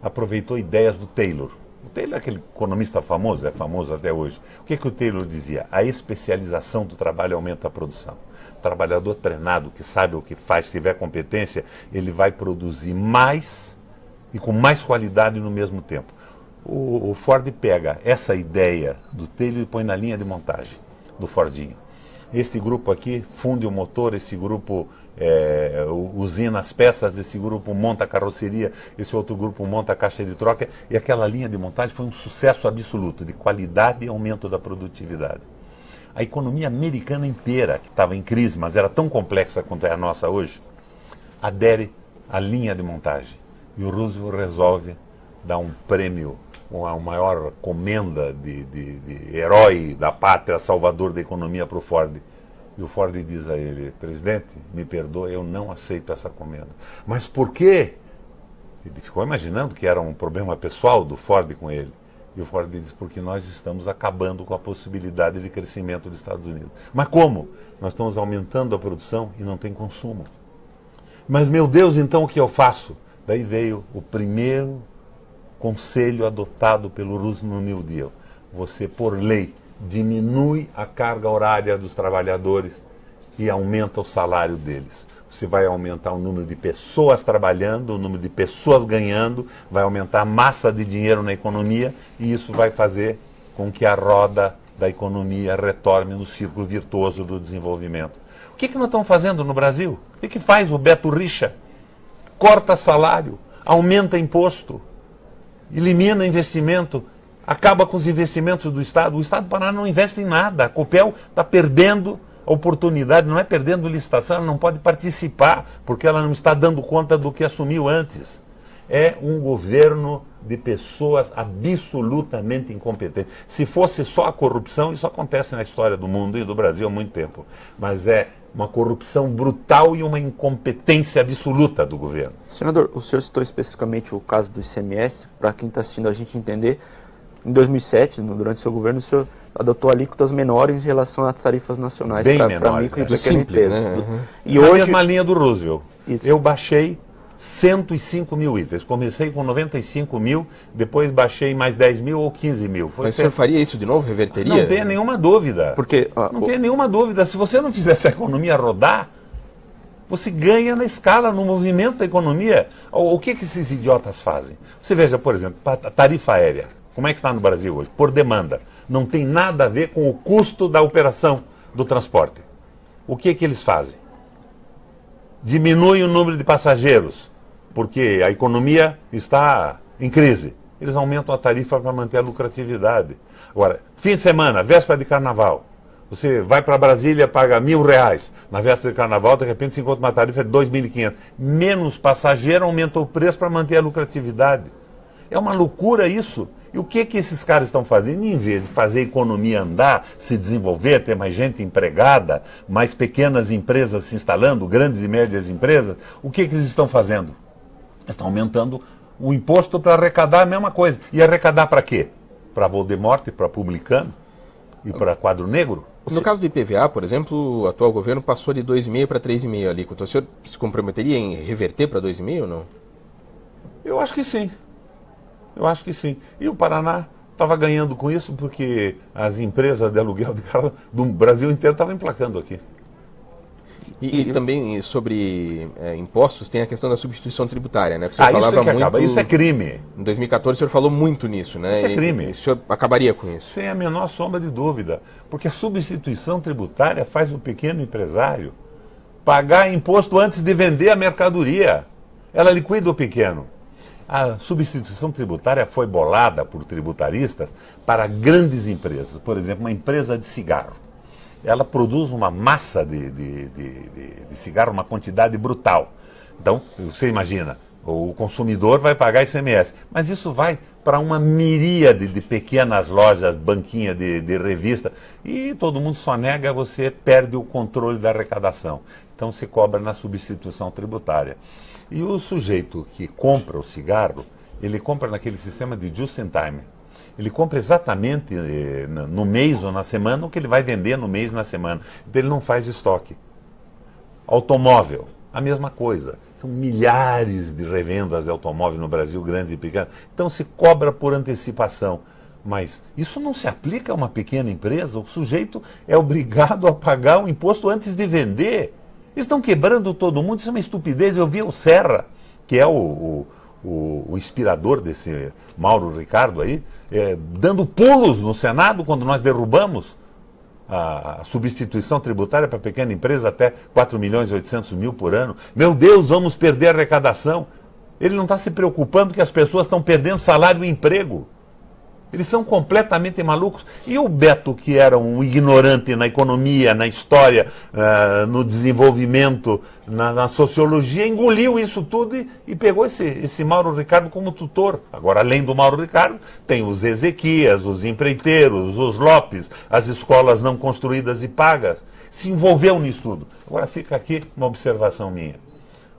aproveitou ideias do Taylor. O Taylor é aquele economista famoso, é famoso até hoje. O que o Taylor dizia? A especialização do trabalho aumenta a produção. O trabalhador treinado, que sabe o que faz, que tiver competência, ele vai produzir mais e com mais qualidade no mesmo tempo. O Ford pega essa ideia do Taylor e põe na linha de montagem do Fordinho. Este grupo aqui funde o motor, esse grupo usina as peças, esse grupo monta a carroceria, esse outro grupo monta a caixa de troca, e aquela linha de montagem foi um sucesso absoluto de qualidade e aumento da produtividade. A economia americana inteira, que estava em crise, mas era tão complexa quanto é a nossa hoje, adere à linha de montagem. E o Roosevelt resolve dar um prêmio, a maior comenda de herói da pátria, salvador da economia para o Ford. E o Ford diz a ele, presidente, me perdoe, eu não aceito essa comenda. Mas por quê? Ele ficou imaginando que era um problema pessoal do Ford com ele. E o Ford diz, porque nós estamos acabando com a possibilidade de crescimento dos Estados Unidos. Mas como? Nós estamos aumentando a produção e não tem consumo. Mas, meu Deus, então o que eu faço? Daí veio o primeiro conselho adotado pelo Roosevelt no New Deal. Você, por lei, diminui a carga horária dos trabalhadores e aumenta o salário deles. Você vai aumentar o número de pessoas trabalhando, o número de pessoas ganhando, vai aumentar a massa de dinheiro na economia e isso vai fazer com que a roda da economia retorne no círculo virtuoso do desenvolvimento. O que nós estamos fazendo no Brasil? O que faz o Beto Richa? Corta salário, aumenta imposto, elimina investimento, acaba com os investimentos do Estado. O Estado do Paraná não investe em nada. A Copel está perdendo a oportunidade, não é perdendo licitação, ela não pode participar, porque ela não está dando conta do que assumiu antes. É um governo de pessoas absolutamente incompetentes. Se fosse só a corrupção, isso acontece na história do mundo e do Brasil há muito tempo. Mas é uma corrupção brutal e uma incompetência absoluta do governo. Senador, o senhor citou especificamente o caso do ICMS, para quem está assistindo a gente entender. Em 2007, durante o seu governo, o senhor adotou alíquotas menores em relação às tarifas nacionais para micro e pequena empresa. Né? E na hoje... mesma linha do Roosevelt. Isso. Eu baixei 105 mil itens. Comecei com 95 mil, depois baixei mais 10 mil ou 15 mil. Mas o senhor faria isso de novo? Reverteria? Não tenha nenhuma dúvida. Porque, não tenha nenhuma dúvida. Se você não fizesse a economia rodar, você ganha na escala, no movimento da economia. O que esses idiotas fazem? Você veja, por exemplo, a tarifa aérea. Como é que está no Brasil hoje? Por demanda. Não tem nada a ver com o custo da operação do transporte. O que eles fazem? Diminui o número de passageiros, porque a economia está em crise. Eles aumentam a tarifa para manter a lucratividade. Agora, fim de semana, véspera de carnaval. Você vai para Brasília, paga R$1.000. Na véspera de carnaval, de repente, você encontra uma tarifa de 2.500. Menos passageiro, aumenta o preço para manter a lucratividade. É uma loucura isso. E o que esses caras estão fazendo? Em vez de fazer a economia andar, se desenvolver, ter mais gente empregada, mais pequenas empresas se instalando, grandes e médias empresas, o que eles estão fazendo? Estão aumentando o imposto para arrecadar a mesma coisa. E arrecadar para quê? Para Voldemort, para publicano e para quadro negro? No caso do IPVA, por exemplo, o atual governo passou de 2,5% para 3,5% ali. O senhor se comprometeria em reverter para 2,5% ou não? Eu acho que sim. Eu acho que sim. E o Paraná estava ganhando com isso porque as empresas de aluguel de carro do Brasil inteiro estavam emplacando aqui. E também sobre impostos tem a questão da substituição tributária, né? Que o senhor Isso falava tem que muito. acabar. Isso é crime. Em 2014 o senhor falou muito nisso, né? Isso é crime. E o senhor acabaria com isso? Sem a menor sombra de dúvida. Porque a substituição tributária faz o pequeno empresário pagar imposto antes de vender a mercadoria. Ela liquida o pequeno. A substituição tributária foi bolada por tributaristas para grandes empresas. Por exemplo, uma empresa de cigarro. Ela produz uma massa de cigarro, uma quantidade brutal. Então, você imagina, o consumidor vai pagar ICMS. Mas isso vai para uma miríade de pequenas lojas, banquinha de revista. E todo mundo só nega, você perde o controle da arrecadação. Então, se cobra na substituição tributária. E o sujeito que compra o cigarro, ele compra naquele sistema de just in time. Ele compra exatamente no mês ou na semana o que ele vai vender no mês e na semana. Então ele não faz estoque. Automóvel, a mesma coisa. São milhares de revendas de automóvel no Brasil, grandes e pequenas. Então se cobra por antecipação. Mas isso não se aplica a uma pequena empresa. O sujeito é obrigado a pagar o imposto antes de vender. Eles estão quebrando todo mundo, isso é uma estupidez. Eu vi o Serra, que é o inspirador desse Mauro Ricardo aí, dando pulos no Senado quando nós derrubamos a substituição tributária para pequena empresa até 4.800.000 por ano. Meu Deus, vamos perder a arrecadação. Ele não está se preocupando que as pessoas estão perdendo salário e emprego. Eles são completamente malucos. E o Beto, que era um ignorante na economia, na história, no desenvolvimento, na sociologia, engoliu isso tudo e pegou esse Mauro Ricardo como tutor. Agora, além do Mauro Ricardo, tem os Ezequias, os empreiteiros, os Lopes, as escolas não construídas e pagas. Se envolveu nisso tudo. Agora fica aqui uma observação minha.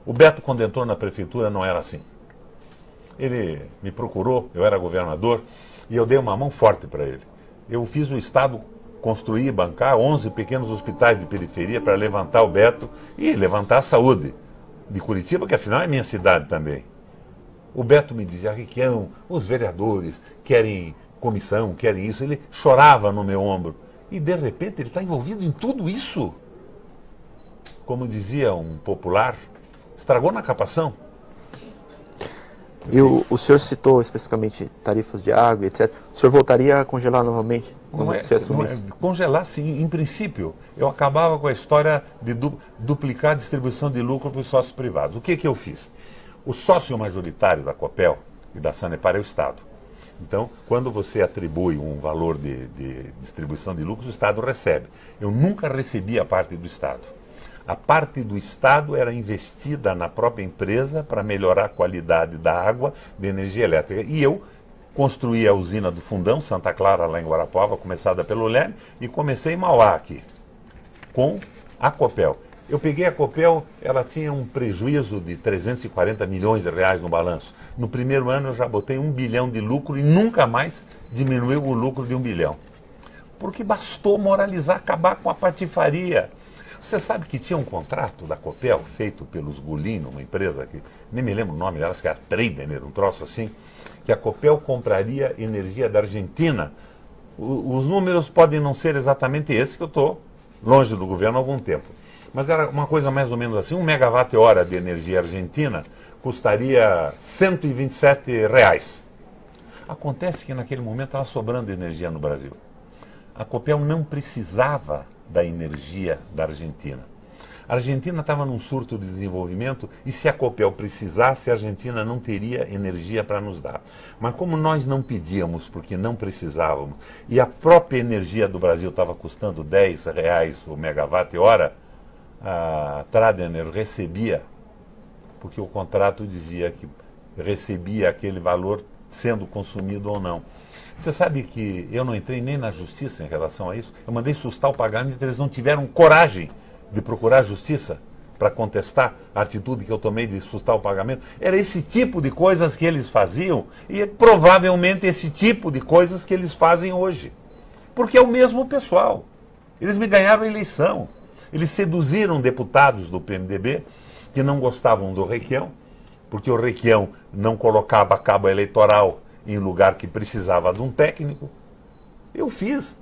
O Beto, quando entrou na prefeitura, não era assim. Ele me procurou, eu era governador, e eu dei uma mão forte para ele. Eu fiz o Estado construir e bancar 11 pequenos hospitais de periferia para levantar o Beto e levantar a saúde de Curitiba, que afinal é minha cidade também. O Beto me dizia, Riquião, os vereadores querem comissão, querem isso. Ele chorava no meu ombro. E de repente ele está envolvido em tudo isso. Como dizia um popular, estragou na capação. E o senhor citou especificamente tarifas de água, etc. O senhor voltaria a congelar novamente? Congelar, sim. Em princípio, eu acabava com a história de duplicar a distribuição de lucro para os sócios privados. O que eu fiz? O sócio majoritário da Copel e da Sanepar é o Estado. Então, quando você atribui um valor de distribuição de lucros, o Estado recebe. Eu nunca recebi a parte do Estado. A parte do Estado era investida na própria empresa para melhorar a qualidade da água, de energia elétrica. E eu construí a usina do Fundão, Santa Clara, lá em Guarapuava, começada pelo Leme, e comecei em Mauá aqui, com a Copel. Eu peguei a Copel, ela tinha um prejuízo de 340 milhões de reais no balanço. No primeiro ano eu já botei 1 bilhão de lucro e nunca mais diminuiu o lucro de 1 bilhão. Porque bastou moralizar, acabar com a patifaria. Você sabe que tinha um contrato da Copel feito pelos Gulino, uma empresa que nem me lembro o nome dela, acho que era Trader, um troço assim, que a Copel compraria energia da Argentina. Os números podem não ser exatamente esses, que eu estou longe do governo há algum tempo. Mas era uma coisa mais ou menos assim, 1 megawatt-hora de energia argentina custaria R$127. Acontece que naquele momento estava sobrando energia no Brasil. A Copel não precisava da energia da Argentina. A Argentina estava num surto de desenvolvimento e se a Copel precisasse, a Argentina não teria energia para nos dar. Mas como nós não pedíamos porque não precisávamos e a própria energia do Brasil estava custando R$10 o megawatt-hora, a Tradener recebia, porque o contrato dizia que recebia aquele valor sendo consumido ou não. Você sabe que eu não entrei nem na justiça em relação a isso. Eu mandei sustar o pagamento e eles não tiveram coragem de procurar a justiça para contestar a atitude que eu tomei de sustar o pagamento. Era esse tipo de coisas que eles faziam e é provavelmente esse tipo de coisas que eles fazem hoje. Porque é o mesmo pessoal. Eles me ganharam a eleição. Eles seduziram deputados do PMDB que não gostavam do Requião, porque o Requião não colocava cabo eleitoral em lugar que precisava de um técnico. Eu fiz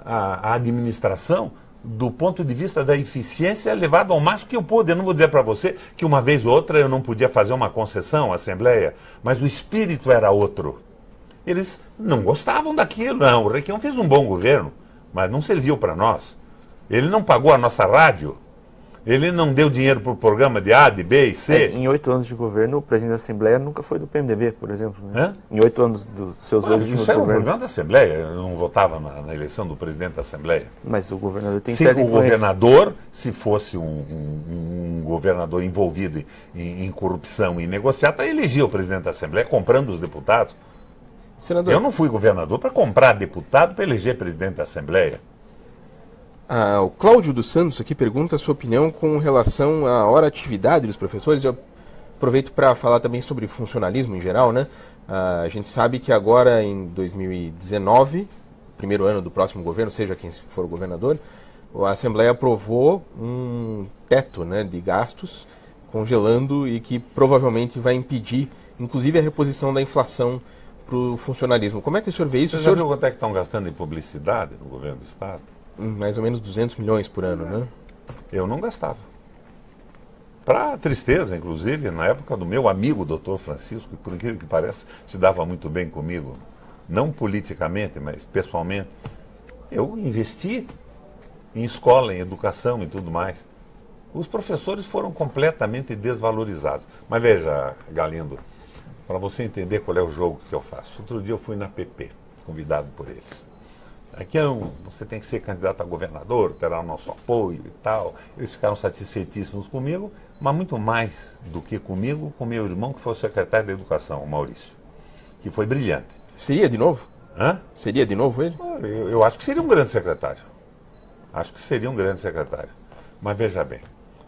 a administração do ponto de vista da eficiência levado ao máximo que eu pude. Eu não vou dizer para você que uma vez ou outra eu não podia fazer uma concessão à Assembleia, mas o espírito era outro. Eles não gostavam daquilo, não. O Requião fez um bom governo, mas não serviu para nós. Ele não pagou a nossa rádio. Ele não deu dinheiro para o programa de A, de B e C. Em 8 anos de governo, o presidente da Assembleia nunca foi do PMDB, por exemplo. Né? Em 8 anos dos seus dois últimos isso era um governos. programa da Assembleia. Eu não votava na eleição do presidente da Assembleia. Mas o governador tem Se certa o influência. governador, se fosse um governador envolvido em corrupção e negociata, elegia o presidente da Assembleia comprando os deputados. Senador, Eu não fui governador para comprar deputado para eleger presidente da Assembleia. o Cláudio dos Santos aqui pergunta a sua opinião com relação à hora-atividade dos professores. Eu aproveito para falar também sobre funcionalismo em geral, né? A gente sabe que agora em 2019, primeiro ano do próximo governo, seja quem for o governador, a Assembleia aprovou um teto, né, de gastos, congelando e que provavelmente vai impedir, inclusive, a reposição da inflação para o funcionalismo. Como é que o senhor vê isso? Você já viu quanto é que estão gastando em publicidade no governo do Estado? Mais ou menos 200 milhões por ano, né? Eu não gastava. Para tristeza, inclusive, na época do meu amigo Dr. Francisco, que por incrível que pareça, se dava muito bem comigo, não politicamente, mas pessoalmente, eu investi em escola, em educação e tudo mais. Os professores foram completamente desvalorizados. Mas veja, Galindo, para você entender qual é o jogo que eu faço. Outro dia eu fui na PP, convidado por eles. Aqui você tem que ser candidato a governador, terá o nosso apoio e tal. Eles ficaram satisfeitíssimos comigo, mas muito mais do que comigo, com meu irmão, que foi o secretário da Educação, o Maurício, que foi brilhante. Seria de novo? Hã? Seria de novo ele? Eu acho que seria um grande secretário. Acho que seria um grande secretário. Mas veja bem,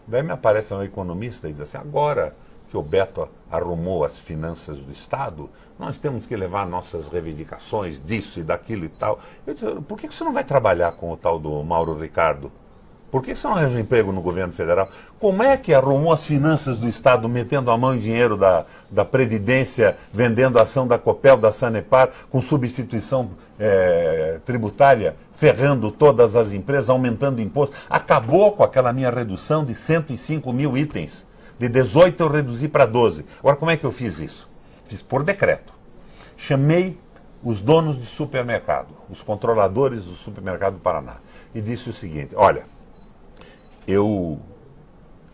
daí me aparece um economista e diz assim, agora que o Beto arrumou as finanças do Estado, nós temos que levar nossas reivindicações disso e daquilo e tal. Eu disse, por que você não vai trabalhar com o tal do Mauro Ricardo? Por que você não arranja um emprego no governo federal? Como é que arrumou as finanças do Estado, metendo a mão em dinheiro da Previdência, vendendo a ação da Copel, da Sanepar, com substituição tributária, ferrando todas as empresas, aumentando imposto? Acabou com aquela minha redução de 105 mil itens. De 18 eu reduzi para 12. Agora, como é que eu fiz isso? Fiz por decreto. Chamei os donos de supermercado, os controladores do supermercado do Paraná, e disse o seguinte, olha, eu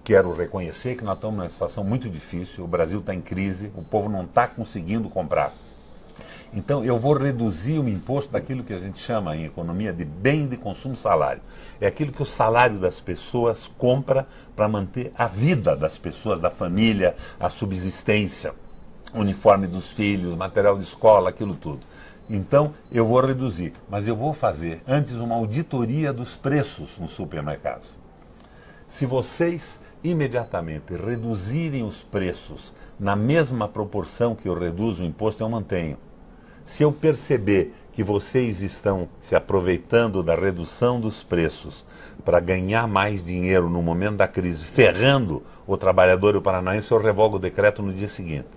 quero reconhecer que nós estamos numa situação muito difícil, o Brasil está em crise, o povo não está conseguindo comprar. Então eu vou reduzir o imposto daquilo que a gente chama em economia de bem de consumo salário. É aquilo que o salário das pessoas compra para manter a vida das pessoas, da família, a subsistência, o uniforme dos filhos, material de escola, aquilo tudo. Então eu vou reduzir, mas eu vou fazer antes uma auditoria dos preços nos supermercados. Se vocês imediatamente reduzirem os preços na mesma proporção que eu reduzo o imposto, eu mantenho. Se eu perceber que vocês estão se aproveitando da redução dos preços para ganhar mais dinheiro no momento da crise, ferrando o trabalhador e o paranaense, eu revogo o decreto no dia seguinte.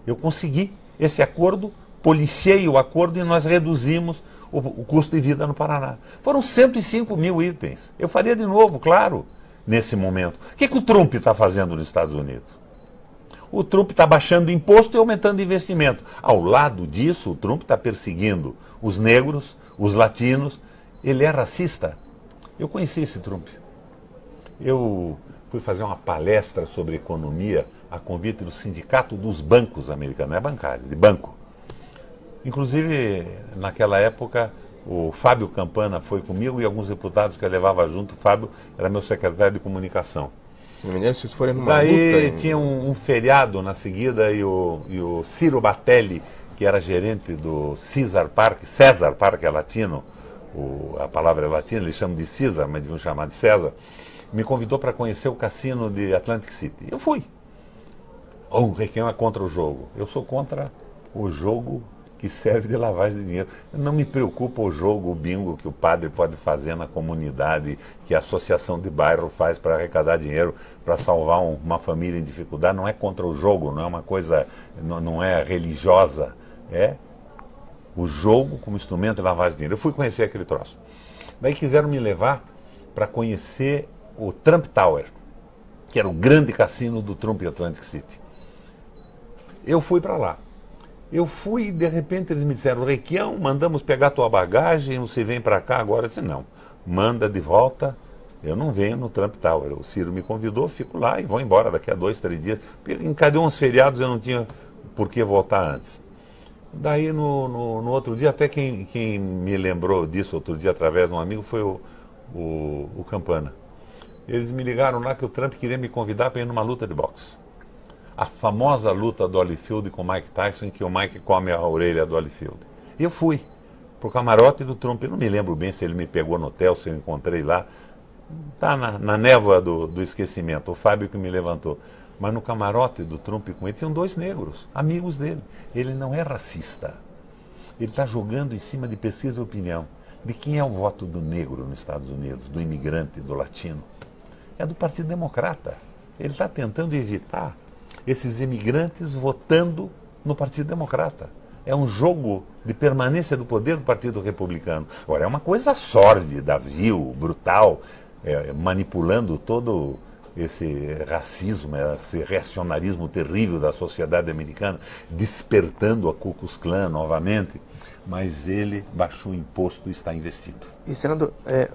Eu consegui esse acordo, policiei o acordo e nós reduzimos o custo de vida no Paraná. Foram 105 mil itens. Eu faria de novo, claro, nesse momento. O que o Trump está fazendo nos Estados Unidos? O Trump está baixando imposto e aumentando investimento. Ao lado disso, o Trump está perseguindo os negros, os latinos. Ele é racista. Eu conheci esse Trump. Eu fui fazer uma palestra sobre economia a convite do Sindicato dos Bancos Americanos, não é bancário, de banco. Inclusive, naquela época, o Fábio Campana foi comigo e alguns deputados que eu levava junto. O Fábio era meu secretário de comunicação. Se não me engano, vocês forem numa Daí luta... tinha um feriado na seguida e o Ciro Batelli, que era gerente do César Parque é latino, a palavra é latina, eles chamam de César, mas deviam chamar de César, me convidou para conhecer o cassino de Atlantic City. Eu fui. O Requião é contra o jogo. Eu sou contra o jogo que serve de lavagem de dinheiro. Não me preocupa o jogo, o bingo que o padre pode fazer na comunidade, que a associação de bairro faz para arrecadar dinheiro, para salvar uma família em dificuldade. Não é contra o jogo, não é uma coisa, não é religiosa. É o jogo como instrumento de lavagem de dinheiro. Eu fui conhecer aquele troço. Daí quiseram me levar para conhecer o Trump Tower, que era o grande cassino do Trump em Atlantic City. Eu fui para lá. Eu fui e de repente eles me disseram: Requião, mandamos pegar tua bagagem, você vem para cá agora? Eu disse: não, manda de volta, eu não venho no Trump Tower. O Ciro me convidou, fico lá e vou embora daqui a 2, 3 dias. Encadeou uns feriados, eu não tinha por que voltar antes. Daí no outro dia, até quem me lembrou disso outro dia através de um amigo foi o Campana. Eles me ligaram lá que o Trump queria me convidar para ir numa luta de boxe. A famosa luta do Holyfield com o Mike Tyson, em que o Mike come a orelha do Holyfield. E eu fui pro camarote do Trump. Eu não me lembro bem se ele me pegou no hotel, se eu encontrei lá. Tá na névoa do esquecimento, o Fábio que me levantou. Mas no camarote do Trump com ele tinham 2 negros, amigos dele. Ele não é racista. Ele está jogando em cima de pesquisa de opinião. De quem é o voto do negro nos Estados Unidos, do imigrante, do latino? É do Partido Democrata. Ele está tentando evitar esses imigrantes votando no Partido Democrata. É um jogo de permanência do poder do Partido Republicano. Agora, é uma coisa sórdida, vil, brutal, manipulando todo esse racismo, esse reacionarismo terrível da sociedade americana, despertando a Ku Klux Klan novamente. Mas ele baixou o imposto e está investido. E, senador,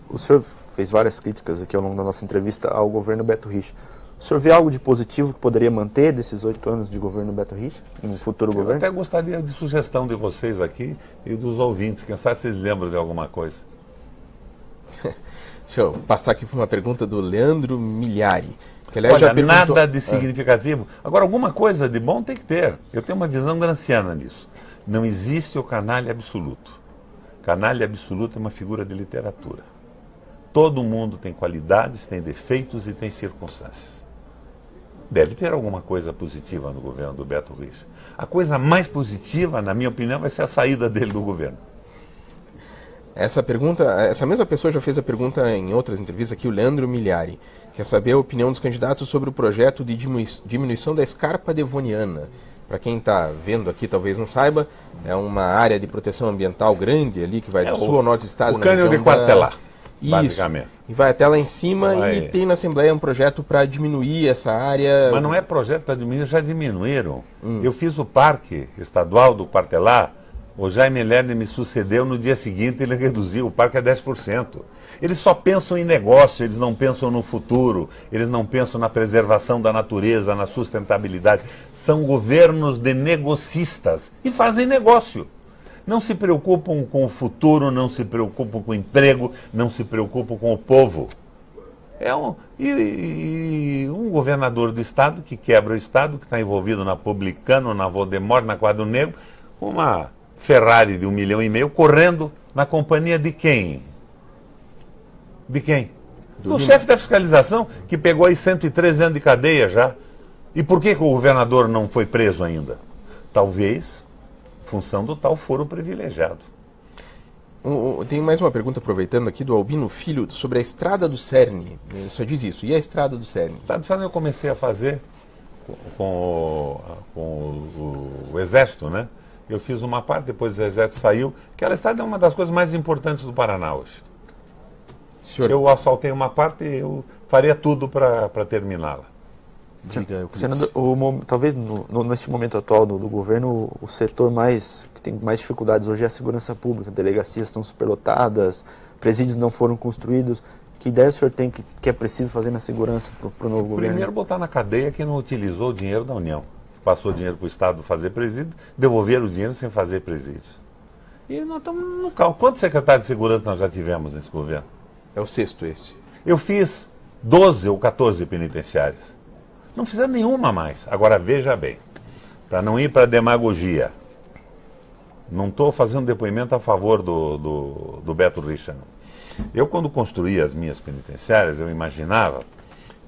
o senhor fez várias críticas aqui ao longo da nossa entrevista ao governo Beto Richa. O senhor vê algo de positivo que poderia manter desses 8 anos de governo Beto Richa, em um futuro governo? Eu até gostaria de sugestão de vocês aqui e dos ouvintes. Quem sabe vocês lembram de alguma coisa. Deixa eu passar aqui por uma pergunta do Leandro Miliari. Que, aliás, olha, já perguntou... nada de significativo. Agora, alguma coisa de bom tem que ter. Eu tenho uma visão granciana nisso. Não existe o canalha absoluto. Canalha absoluto é uma figura de literatura. Todo mundo tem qualidades, tem defeitos e tem circunstâncias. Deve ter alguma coisa positiva no governo do Beto Richa. A coisa mais positiva, na minha opinião, vai ser a saída dele do governo. Essa mesma pessoa já fez a pergunta em outras entrevistas aqui, o Leandro Miliari. Quer saber a opinião dos candidatos sobre o projeto de diminuição da escarpa devoniana. Para quem está vendo aqui, talvez não saiba, é uma área de proteção ambiental grande ali, que vai do sul ao norte do estado. O cânion de Quartelar, basicamente. Isso, e vai até lá em cima e tem na Assembleia um projeto para diminuir essa área. Mas não é projeto para diminuir, já diminuíram. Eu fiz o parque estadual do Quartelar, o Jaime Lerner me sucedeu, no dia seguinte ele reduziu, o parque é 10%. Eles só pensam em negócio, eles não pensam no futuro, eles não pensam na preservação da natureza, na sustentabilidade. São governos de negocistas e fazem negócio. Não se preocupam com o futuro, não se preocupam com o emprego, não se preocupam com o povo. Um governador do Estado que quebra o Estado, que está envolvido na Publicano, na Voldemort, na Quadro Negro, uma Ferrari de 1,5 milhão correndo na companhia de quem? De quem? Do chefe da fiscalização, que pegou aí 113 anos de cadeia já. E por que o governador não foi preso ainda? Talvez função do tal foro privilegiado. Tem mais uma pergunta, aproveitando aqui, do Albino Filho, sobre a Estrada do Cerne. Ele só diz isso. E a Estrada do Cerne? A Estrada do Cerne eu comecei a fazer com o Exército, né? Eu fiz uma parte, depois o Exército saiu. Aquela estrada é uma das coisas mais importantes do Paraná hoje. Senhor... Eu asfaltei uma parte e eu faria tudo para terminá-la. Senador, talvez neste momento atual do governo, o setor que tem mais dificuldades hoje é a segurança pública. Delegacias estão superlotadas, presídios não foram construídos. Que ideia o senhor tem que é preciso fazer na segurança para o novo governo? Primeiro, botar na cadeia quem não utilizou o dinheiro da União. Passou dinheiro para o Estado fazer presídio, devolveram o dinheiro sem fazer presídios. E nós estamos no caos. Quantos secretários de segurança nós já tivemos nesse governo? É o 6º esse. Eu fiz 12 ou 14 penitenciárias. Não fizeram nenhuma mais. Agora, veja bem, para não ir para demagogia, Não estou fazendo depoimento a favor do Beto Richa, não. Eu, quando construí as minhas penitenciárias, eu imaginava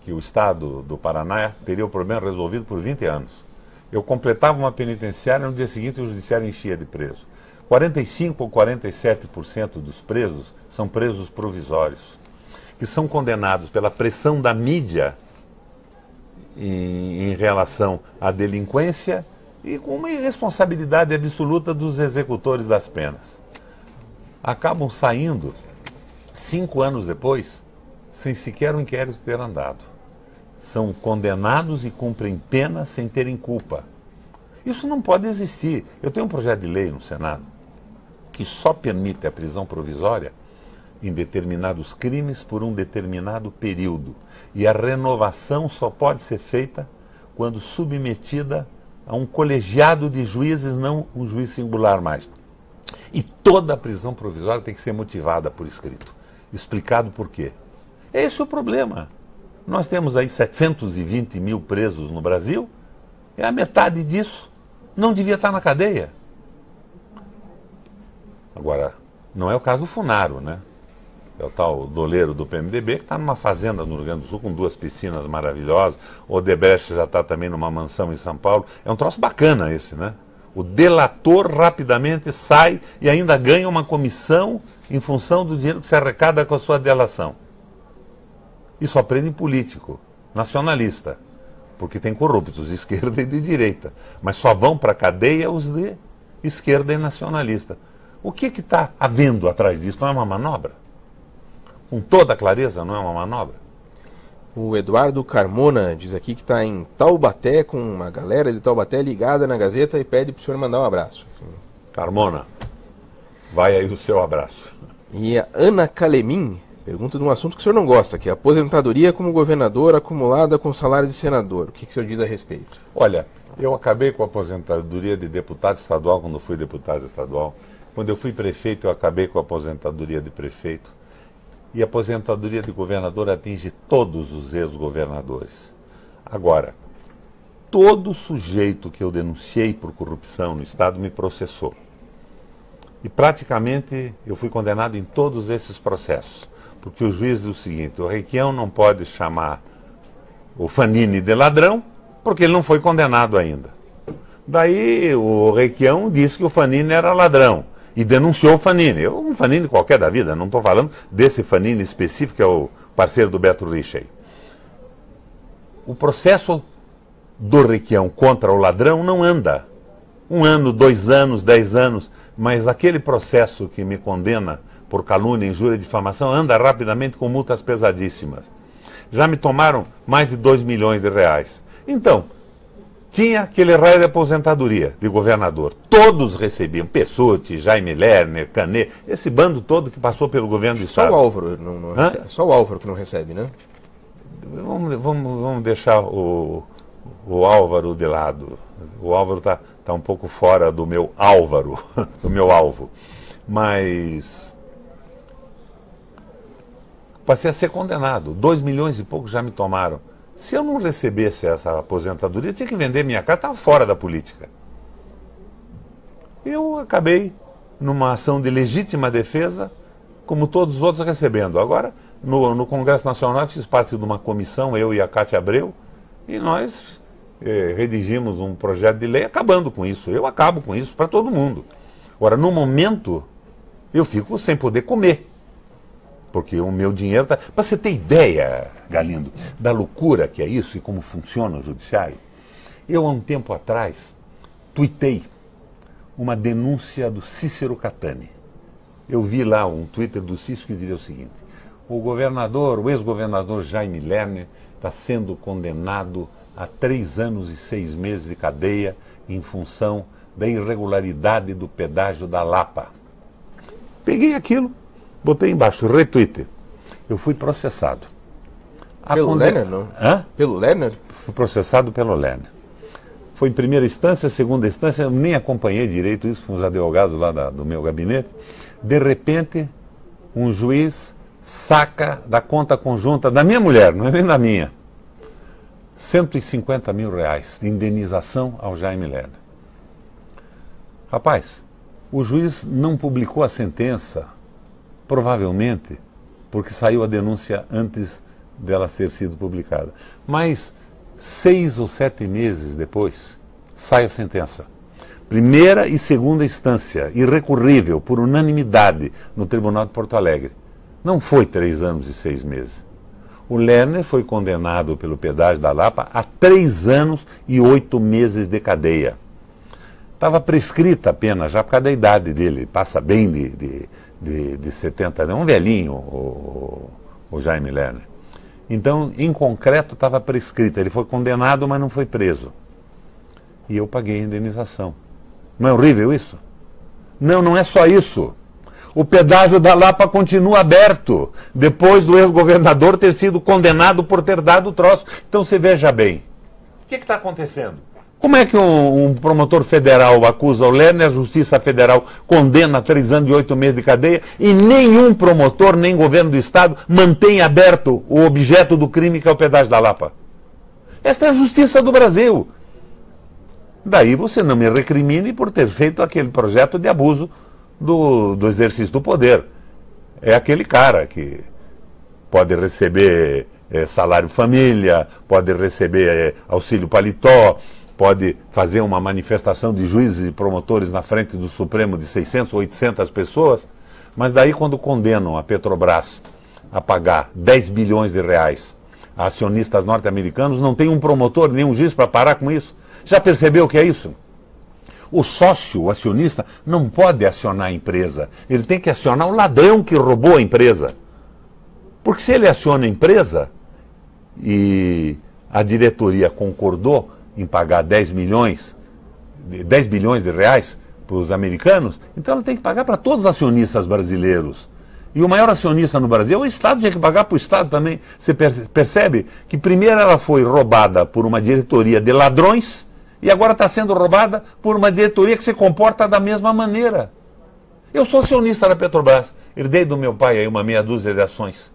que o Estado do Paraná teria o problema resolvido por 20 anos. Eu completava uma penitenciária, no dia seguinte o judiciário enchia de preso. 45% ou 47% dos presos são presos provisórios, que são condenados pela pressão da mídia em relação à delinquência e com uma irresponsabilidade absoluta dos executores das penas. Acabam saindo 5 anos depois, sem sequer um inquérito ter andado. São condenados e cumprem pena sem terem culpa. Isso não pode existir. Eu tenho um projeto de lei no Senado que só permite a prisão provisória em determinados crimes por um determinado período. E a renovação só pode ser feita quando submetida a um colegiado de juízes, não um juiz singular mais. E toda a prisão provisória tem que ser motivada por escrito. Explicado por quê. Esse é o problema. Nós temos aí 720 mil presos no Brasil, e a metade disso não devia estar na cadeia. Agora, não é o caso do Funaro, né? É o tal doleiro do PMDB que está numa fazenda no Rio Grande do Sul com 2 piscinas maravilhosas. O Odebrecht já está também numa mansão em São Paulo. É um troço bacana esse, né? O delator rapidamente sai e ainda ganha uma comissão em função do dinheiro que se arrecada com a sua delação. Isso aprende em político, nacionalista, porque tem corruptos de esquerda e de direita. Mas só vão para a cadeia os de esquerda e nacionalista. O que está havendo atrás disso? Não é uma manobra? Com toda a clareza, não é uma manobra? O Eduardo Carmona diz aqui que está em Taubaté, com uma galera de Taubaté ligada na Gazeta e pede para o senhor mandar um abraço. Carmona, vai aí o seu abraço. E a Ana Calemin pergunta de um assunto que o senhor não gosta, que é a aposentadoria como governador acumulada com salário de senador. O que o senhor diz a respeito? Olha, eu acabei com a aposentadoria de deputado estadual quando fui deputado estadual. Quando eu fui prefeito, eu acabei com a aposentadoria de prefeito. E a aposentadoria de governador atinge todos os ex-governadores. Agora, todo sujeito que eu denunciei por corrupção no Estado me processou. E praticamente eu fui condenado em todos esses processos. Porque o juiz diz o seguinte: o Requião não pode chamar o Fanini de ladrão porque ele não foi condenado ainda. Daí o Requião disse que o Fanini era ladrão. E denunciou o Fanini. Um Fanini qualquer da vida, não estou falando desse Fanini específico, que é o parceiro do Beto Richa. O processo do Requião contra o ladrão não anda. 1 ano, 2 anos, 10 anos, mas aquele processo que me condena por calúnia, injúria e difamação anda rapidamente com multas pesadíssimas. Já me tomaram mais de 2 milhões de reais. Então, tinha aquele raio de aposentadoria de governador. Todos recebiam. Pessotti, Jaime Lerner, Canet, esse bando todo que passou pelo governo do Estado. Só o Álvaro não recebe. Só o Álvaro que não recebe, né? Vamos deixar o Álvaro de lado. O Álvaro está um pouco fora do meu Álvaro, do meu alvo. Mas passei a ser condenado. 2 milhões e pouco já me tomaram. Se eu não recebesse essa aposentadoria, eu tinha que vender minha casa, estava fora da política. Eu acabei numa ação de legítima defesa, como todos os outros recebendo. Agora, no Congresso Nacional, eu fiz parte de uma comissão, eu e a Cátia Abreu, e nós redigimos um projeto de lei acabando com isso. Eu acabo com isso para todo mundo. Agora, no momento, eu fico sem poder comer. Porque o meu dinheiro está... Para você ter ideia, Galindo, da loucura que é isso e como funciona o judiciário, eu, há um tempo atrás, tuitei uma denúncia do Cícero Catani. Eu vi lá um Twitter do Cícero que dizia o seguinte: o ex-governador Jaime Lerner está sendo condenado a 3 anos e 6 meses de cadeia em função da irregularidade do pedágio da Lapa. Peguei aquilo, botei embaixo, retweet. Eu fui processado. Pelo Lerner, não? Hã? Pelo Lerner? Fui processado pelo Lerner. Foi em primeira instância, segunda instância, eu nem acompanhei direito isso, com os advogados lá do meu gabinete. De repente, um juiz saca da conta conjunta da minha mulher, não é nem da minha, 150 mil reais de indenização ao Jaime Lerner. Rapaz, O juiz não publicou a sentença, provavelmente, porque saiu a denúncia antes dela ter sido publicada. Mas 6 ou 7 meses depois, sai a sentença. Primeira e segunda instância, irrecorrível, por unanimidade, no Tribunal de Porto Alegre. Não foi 3 anos e 6 meses. O Lerner foi condenado pelo pedágio da Lapa a 3 anos e 8 meses de cadeia. Estava prescrita a pena já por causa da idade dele, passa bem de 70 anos, um velhinho, o Jaime Lerner. Então, em concreto, estava prescrita. Ele foi condenado, mas não foi preso. E eu paguei a indenização. Não é horrível isso? Não, não é só isso. O pedágio da Lapa continua aberto, depois do ex-governador ter sido condenado por ter dado o troço. Então, você veja bem, o que está acontecendo? Como é que um promotor federal acusa o Lerner, a Justiça Federal condena a 3 anos e 8 meses de cadeia, e nenhum promotor, nem governo do Estado, mantém aberto o objeto do crime, que é o pedágio da Lapa? Esta é a justiça do Brasil. Daí você não me recrimine por ter feito aquele projeto de abuso do exercício do poder. É aquele cara que pode receber salário família, pode receber auxílio paletó, pode fazer uma manifestação de juízes e promotores na frente do Supremo de 600 ou 800 pessoas, mas daí quando condenam a Petrobras a pagar 10 bilhões de reais a acionistas norte-americanos, não tem um promotor, nem um juiz para parar com isso. Já percebeu o que é isso? O sócio, o acionista, não pode acionar a empresa. Ele tem que acionar o ladrão que roubou a empresa. Porque se ele aciona a empresa e a diretoria concordou em pagar 10 bilhões de reais para os americanos, então ela tem que pagar para todos os acionistas brasileiros. E o maior acionista no Brasil, o Estado tinha que pagar para o Estado também. Você percebe que primeiro ela foi roubada por uma diretoria de ladrões e agora está sendo roubada por uma diretoria que se comporta da mesma maneira. Eu sou acionista da Petrobras, herdei do meu pai aí uma meia dúzia de ações.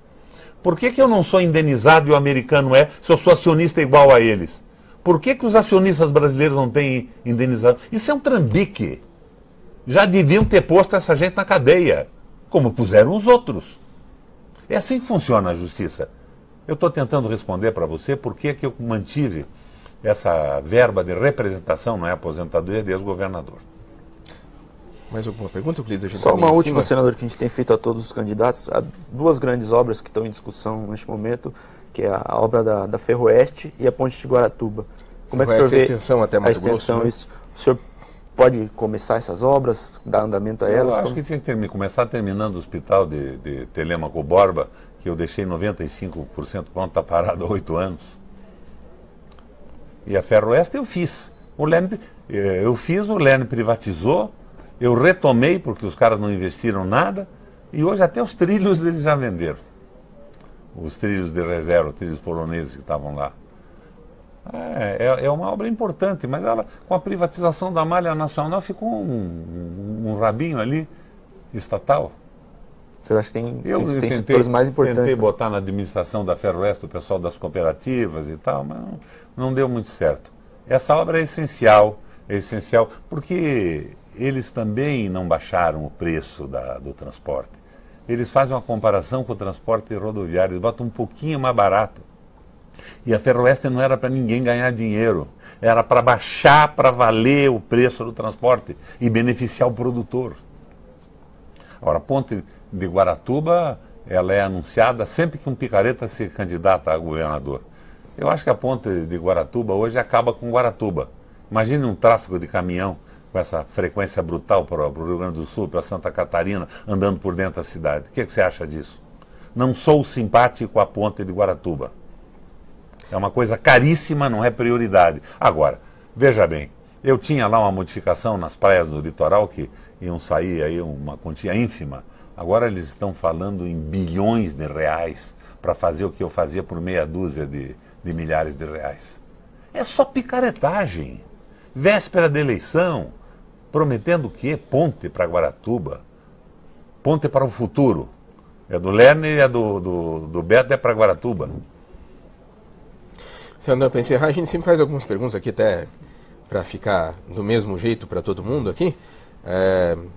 Por que eu não sou indenizado e o americano é, se eu sou acionista igual a eles? Por que os acionistas brasileiros não têm indenizado? Isso é um trambique. Já deviam ter posto essa gente na cadeia, como puseram os outros. É assim que funciona a justiça. Eu estou tentando responder para você por que eu mantive essa verba de representação, não é aposentadoria, de ex-governador. Mais alguma pergunta, Euclides? Só uma última, senador, que a gente tem feito a todos os candidatos. Há 2 grandes obras que estão em discussão neste momento, que é a obra da Ferroeste e a Ponte de Guaratuba. Como é que o senhor vê a extensão até Mato Grosso, né? Isso. O senhor pode começar essas obras, dar andamento a elas? Eu acho que tinha que começar terminando o hospital de Telêmaco Borba, que eu deixei 95% pronto, está parado há 8 anos. E a Ferroeste eu fiz. O Lerner privatizou, eu retomei porque os caras não investiram nada, e hoje até os trilhos eles já venderam. Os trilhos de reserva, os trilhos poloneses que estavam lá. É uma obra importante, mas ela, com a privatização da malha nacional, ficou um rabinho ali, estatal. Eu acho que tem setores mais importantes. Tentei botar na administração da Ferroeste o pessoal das cooperativas e tal, mas não deu muito certo. Essa obra é essencial, porque eles também não baixaram o preço do transporte. Eles fazem uma comparação com o transporte rodoviário, eles botam um pouquinho mais barato. E a Ferroeste não era para ninguém ganhar dinheiro, era para baixar para valer o preço do transporte e beneficiar o produtor. Agora, a Ponte de Guaratuba, ela é anunciada sempre que um picareta se candidata a governador. Eu acho que a Ponte de Guaratuba hoje acaba com Guaratuba. Imagine um tráfego de caminhão com essa frequência brutal para o Rio Grande do Sul, para Santa Catarina, andando por dentro da cidade. O que você acha disso? Não sou simpático à Ponte de Guaratuba. É uma coisa caríssima, não é prioridade. Agora, veja bem, eu tinha lá uma modificação nas praias do litoral que iam sair aí uma quantia ínfima. Agora eles estão falando em bilhões de reais para fazer o que eu fazia por meia dúzia de milhares de reais. É só picaretagem. Véspera da eleição, prometendo o quê? Ponte para Guaratuba. Ponte para o futuro. É do Lerner e a do Beto é para Guaratuba. Senador, para encerrar, a gente sempre faz algumas perguntas aqui, até para ficar do mesmo jeito para todo mundo aqui.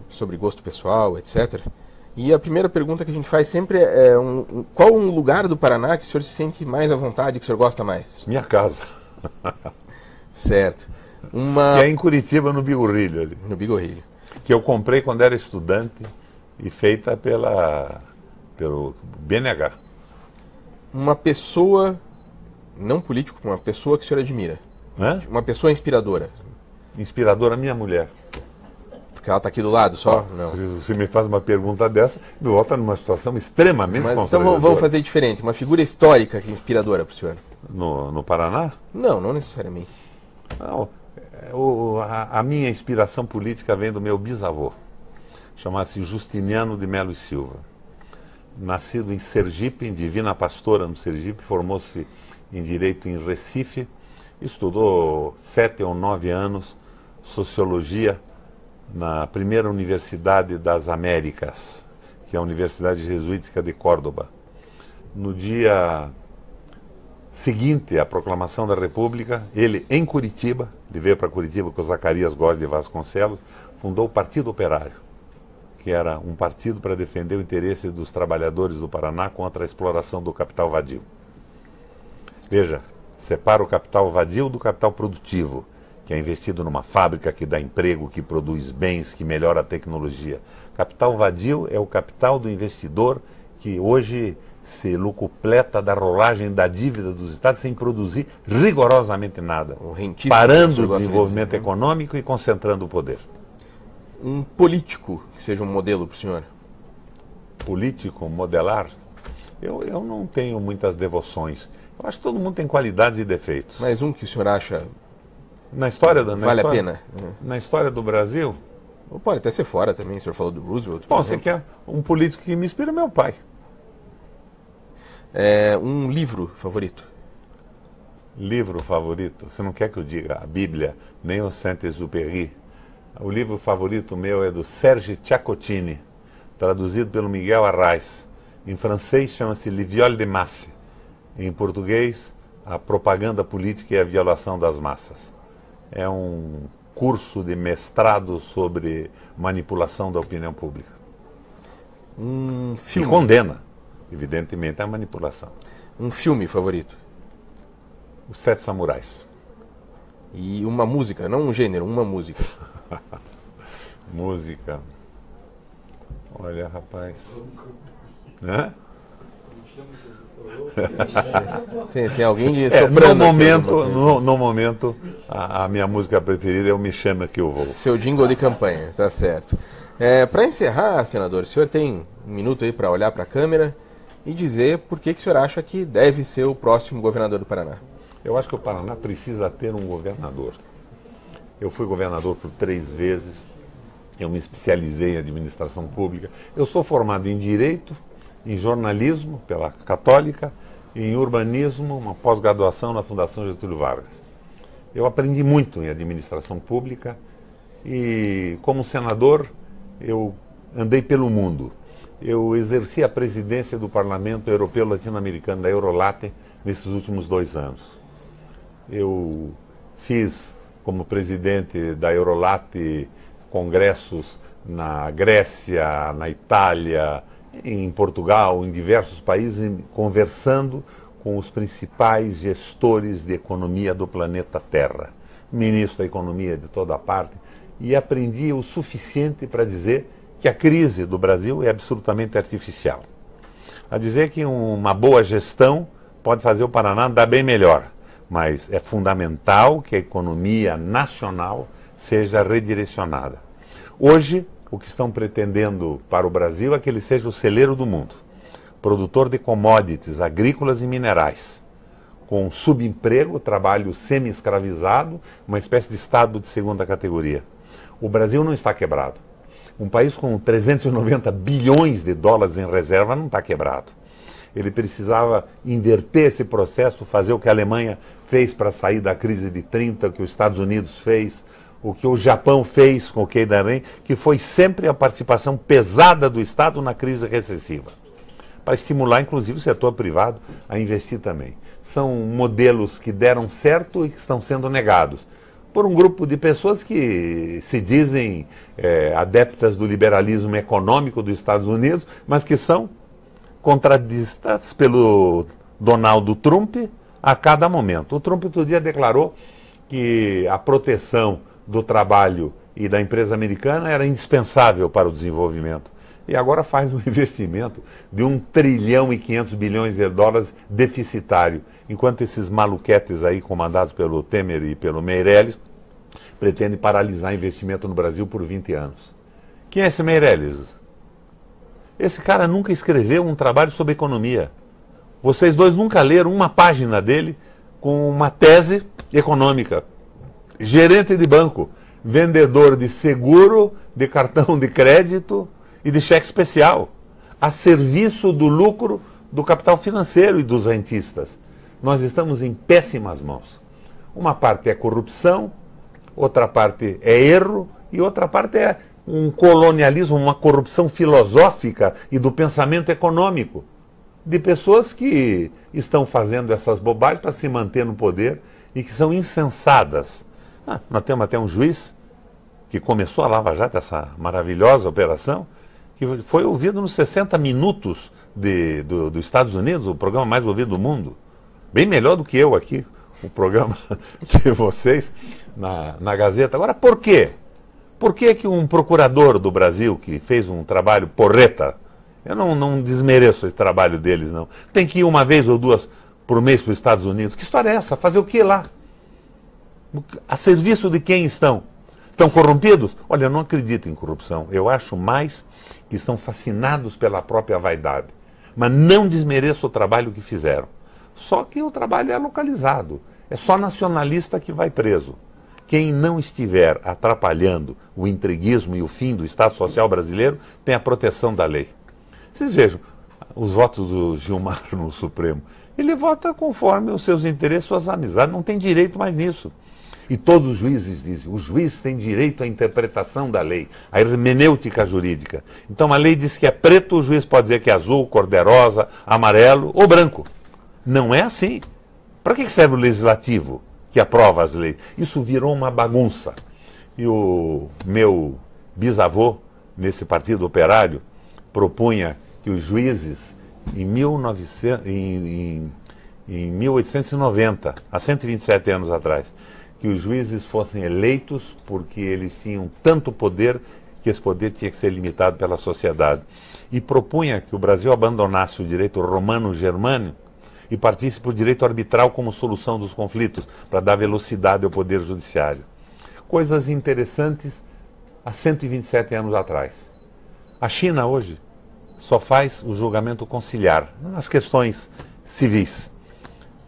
sobre gosto pessoal, etc. E a primeira pergunta que a gente faz sempre é qual um lugar do Paraná que o senhor se sente mais à vontade, que o senhor gosta mais? Minha casa. Certo. Que é em Curitiba, no Bigorrilho ali. No Bigorrilho. Que eu comprei quando era estudante e feita pelo BNH. Uma pessoa, não político, uma pessoa que o senhor admira. Hã? Uma pessoa inspiradora. Inspiradora, minha mulher. Porque ela está aqui do lado só? Não. Se você me faz uma pergunta dessa, me bota numa situação extremamente Então constrangedora. vamos fazer diferente. Uma figura histórica que é inspiradora para o senhor. No Paraná? Não necessariamente. Não. A minha inspiração política vem do meu bisavô. Chama-se Justiniano de Melo e Silva. Nascido em Sergipe, em Divina Pastora, no Sergipe, formou-se em Direito em Recife, estudou 7 ou 9 anos Sociologia na primeira Universidade das Américas, que é a Universidade Jesuítica de Córdoba. No dia seguinte à proclamação da República, ele em Curitiba, ele veio para Curitiba com o Zacarias Góes de Vasconcelos, fundou o Partido Operário, que era um partido para defender o interesse dos trabalhadores do Paraná contra a exploração do capital vadio. Veja, separa o capital vadio do capital produtivo, que é investido numa fábrica que dá emprego, que produz bens, que melhora a tecnologia. Capital vadio é o capital do investidor que hoje se locupleta da rolagem da dívida dos estados sem produzir rigorosamente nada, parando o desenvolvimento econômico e concentrando o poder. Um político que seja um modelo para o senhor? Político, modelar? Eu não tenho muitas devoções. Eu acho que todo mundo tem qualidades e defeitos. Mas um que o senhor acha vale a pena? Na história do Brasil? Ou pode até ser fora também, o senhor falou do Roosevelt. Bom, você quer um político que me inspira? Meu pai. Um livro favorito? Livro favorito? Você não quer que eu diga a Bíblia, nem o Saint-Exupéry. O livro favorito meu é do Serge Tchacotini, traduzido pelo Miguel Arraes. Em francês chama-se Le Viol de Masse. Em português, A Propaganda Política e a Violação das Massas. É um curso de mestrado sobre manipulação da opinião pública. Um filme. E condena, evidentemente, a manipulação. Um filme favorito? Os Sete Samurais. E uma música, não um gênero, uma música. Música. Olha, rapaz. Hã? Tem alguém de soprando no momento, a minha música preferida é o Me Chama Que Eu Vou. Seu jingle de campanha, tá certo. Para encerrar, senador, o senhor tem um minuto aí para olhar para a câmera e dizer por que o senhor acha que deve ser o próximo governador do Paraná. Eu acho que o Paraná precisa ter um governador. Eu fui governador por 3 vezes, eu me especializei em administração pública. Eu sou formado em Direito, em Jornalismo, pela Católica, e em Urbanismo, uma pós-graduação na Fundação Getúlio Vargas. Eu aprendi muito em administração pública e, como senador, eu andei pelo mundo. Eu exerci a presidência do Parlamento Europeu Latino-Americano, da Eurolate, nesses últimos 2 anos. Eu fiz, como presidente da Eurolate, congressos na Grécia, na Itália, em Portugal, em diversos países, conversando com os principais gestores de economia do planeta Terra, ministro da Economia de toda parte, e aprendi o suficiente para dizer que a crise do Brasil é absolutamente artificial. A dizer que uma boa gestão pode fazer o Paraná andar bem melhor, mas é fundamental que a economia nacional seja redirecionada. Hoje, o que estão pretendendo para o Brasil é que ele seja o celeiro do mundo, produtor de commodities agrícolas e minerais, com subemprego, trabalho semi-escravizado, uma espécie de estado de segunda categoria. O Brasil não está quebrado. Um país com 390 bilhões de dólares em reserva não está quebrado. Ele precisava inverter esse processo, fazer o que a Alemanha fez para sair da crise de 30, o que os Estados Unidos fez, o que o Japão fez com o Keidanren, que foi sempre a participação pesada do Estado na crise recessiva, para estimular, inclusive, o setor privado a investir também. São modelos que deram certo e que estão sendo negados. por um grupo de pessoas que se dizem adeptas do liberalismo econômico dos Estados Unidos, mas que são contradistadas pelo Donald Trump a cada momento. O Trump outro dia declarou que a proteção do trabalho e da empresa americana era indispensável para o desenvolvimento. E agora faz um investimento de 1 trilhão e 500 bilhões de dólares deficitário, enquanto esses maluquetes aí, comandados pelo Temer e pelo Meirelles, pretendem paralisar investimento no Brasil por 20 anos. Quem é esse Meirelles? Esse cara nunca escreveu um trabalho sobre economia. Vocês dois nunca leram uma página dele com uma tese econômica. Gerente de banco, vendedor de seguro, de cartão de crédito e de cheque especial, a serviço do lucro do capital financeiro e dos rentistas. Nós estamos em péssimas mãos. Uma parte é corrupção, outra parte é erro e outra parte é um colonialismo, uma corrupção filosófica e do pensamento econômico de pessoas que estão fazendo essas bobagens para se manter no poder e que são insensadas. Nós temos até um juiz que começou a Lava Jato, essa maravilhosa operação, que foi ouvido nos 60 minutos dos Estados Unidos, o programa mais ouvido do mundo. Bem melhor do que eu aqui, o programa de vocês na Gazeta. Agora, por quê? Por que que um procurador do Brasil, que fez um trabalho porreta, eu não desmereço esse trabalho deles, não, tem que ir uma vez ou duas por mês para os Estados Unidos? Que história é essa? Fazer o que lá? A serviço de quem estão? Estão corrompidos? Olha, eu não acredito em corrupção. Eu acho mais que estão fascinados pela própria vaidade. Mas não desmereço o trabalho que fizeram. Só que o trabalho é localizado. É só nacionalista que vai preso. Quem não estiver atrapalhando o entreguismo e o fim do Estado Social brasileiro tem a proteção da lei. Vocês vejam os votos do Gilmar no Supremo. Ele vota conforme os seus interesses, suas amizades. Não tem direito mais nisso. E todos os juízes dizem, o juiz tem direito à interpretação da lei, à hermenêutica jurídica. Então a lei diz que é preto, o juiz pode dizer que é azul, cor-de-rosa, amarelo ou branco. Não é assim. Para que serve o legislativo que aprova as leis? Isso virou uma bagunça. E o meu bisavô, nesse Partido Operário, propunha que os juízes, em 1890, há 127 anos atrás, que os juízes fossem eleitos porque eles tinham tanto poder que esse poder tinha que ser limitado pela sociedade. E propunha que o Brasil abandonasse o direito romano-germânico e partisse por direito arbitral como solução dos conflitos, para dar velocidade ao poder judiciário. Coisas interessantes há 127 anos atrás. A China hoje só faz o julgamento conciliar nas questões civis.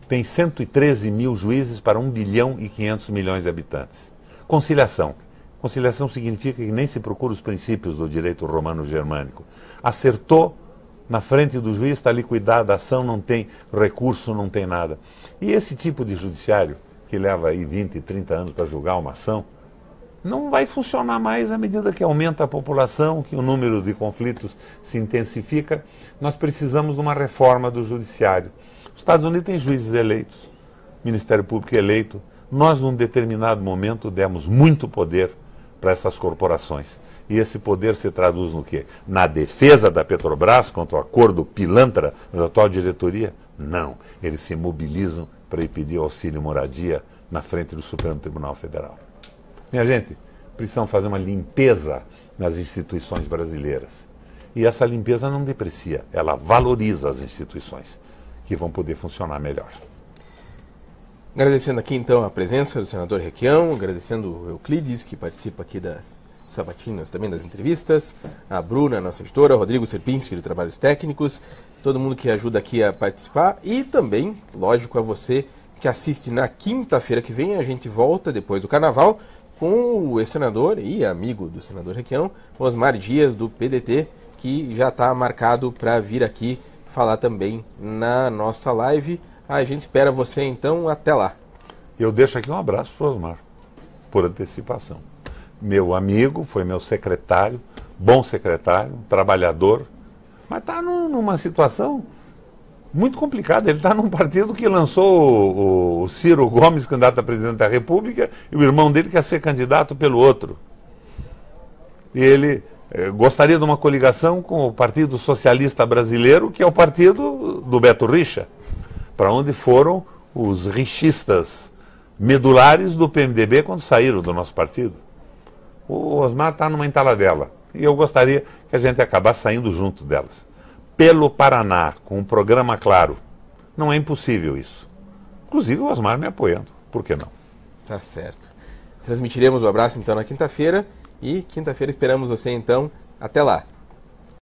Tem 113 mil juízes para 1 bilhão e 500 milhões de habitantes. Conciliação. Conciliação significa que nem se procura os princípios do direito romano-germânico. Acertou, na frente do juiz está liquidada a ação, não tem recurso, não tem nada. E esse tipo de judiciário, que leva aí 20, 30 anos para julgar uma ação, não vai funcionar mais à medida que aumenta a população, que o número de conflitos se intensifica. Nós precisamos de uma reforma do judiciário. Os Estados Unidos têm juízes eleitos, Ministério Público eleito. Nós, num determinado momento, demos muito poder para essas corporações. E esse poder se traduz no quê? Na defesa da Petrobras contra o acordo pilantra da atual diretoria? Não. Eles se mobilizam para impedir auxílio moradia na frente do Supremo Tribunal Federal. Minha gente, precisamos fazer uma limpeza nas instituições brasileiras. E essa limpeza não deprecia, ela valoriza as instituições, que vão poder funcionar melhor. Agradecendo aqui então a presença do senador Requião, agradecendo o Euclides, que participa aqui das sabatinas também das entrevistas, a Bruna, nossa editora, o Rodrigo Serpinski, do Trabalhos Técnicos, todo mundo que ajuda aqui a participar e também, lógico, a você que assiste na quinta-feira que vem. A gente volta depois do Carnaval com o ex-senador e amigo do senador Requião, Osmar Dias, do PDT, que já está marcado para vir aqui falar também na nossa live. A gente espera você então, até lá. Eu deixo aqui um abraço para o Osmar, por antecipação. Meu amigo, foi meu secretário, bom secretário, trabalhador, mas está numa situação Muito complicado. Ele está num partido que lançou o Ciro Gomes, candidato a presidente da República, e o irmão dele quer ser candidato pelo outro. E ele gostaria de uma coligação com o Partido Socialista Brasileiro, que é o partido do Beto Richa, para onde foram os richistas medulares do PMDB quando saíram do nosso partido. O Osmar está numa entaladela. E eu gostaria que a gente acabasse saindo junto delas. Pelo Paraná, com um programa claro. Não é impossível isso. Inclusive o Osmar me apoiando. Por que não? Tá certo. Transmitiremos o abraço então na quinta-feira. E quinta-feira esperamos você então. Até lá.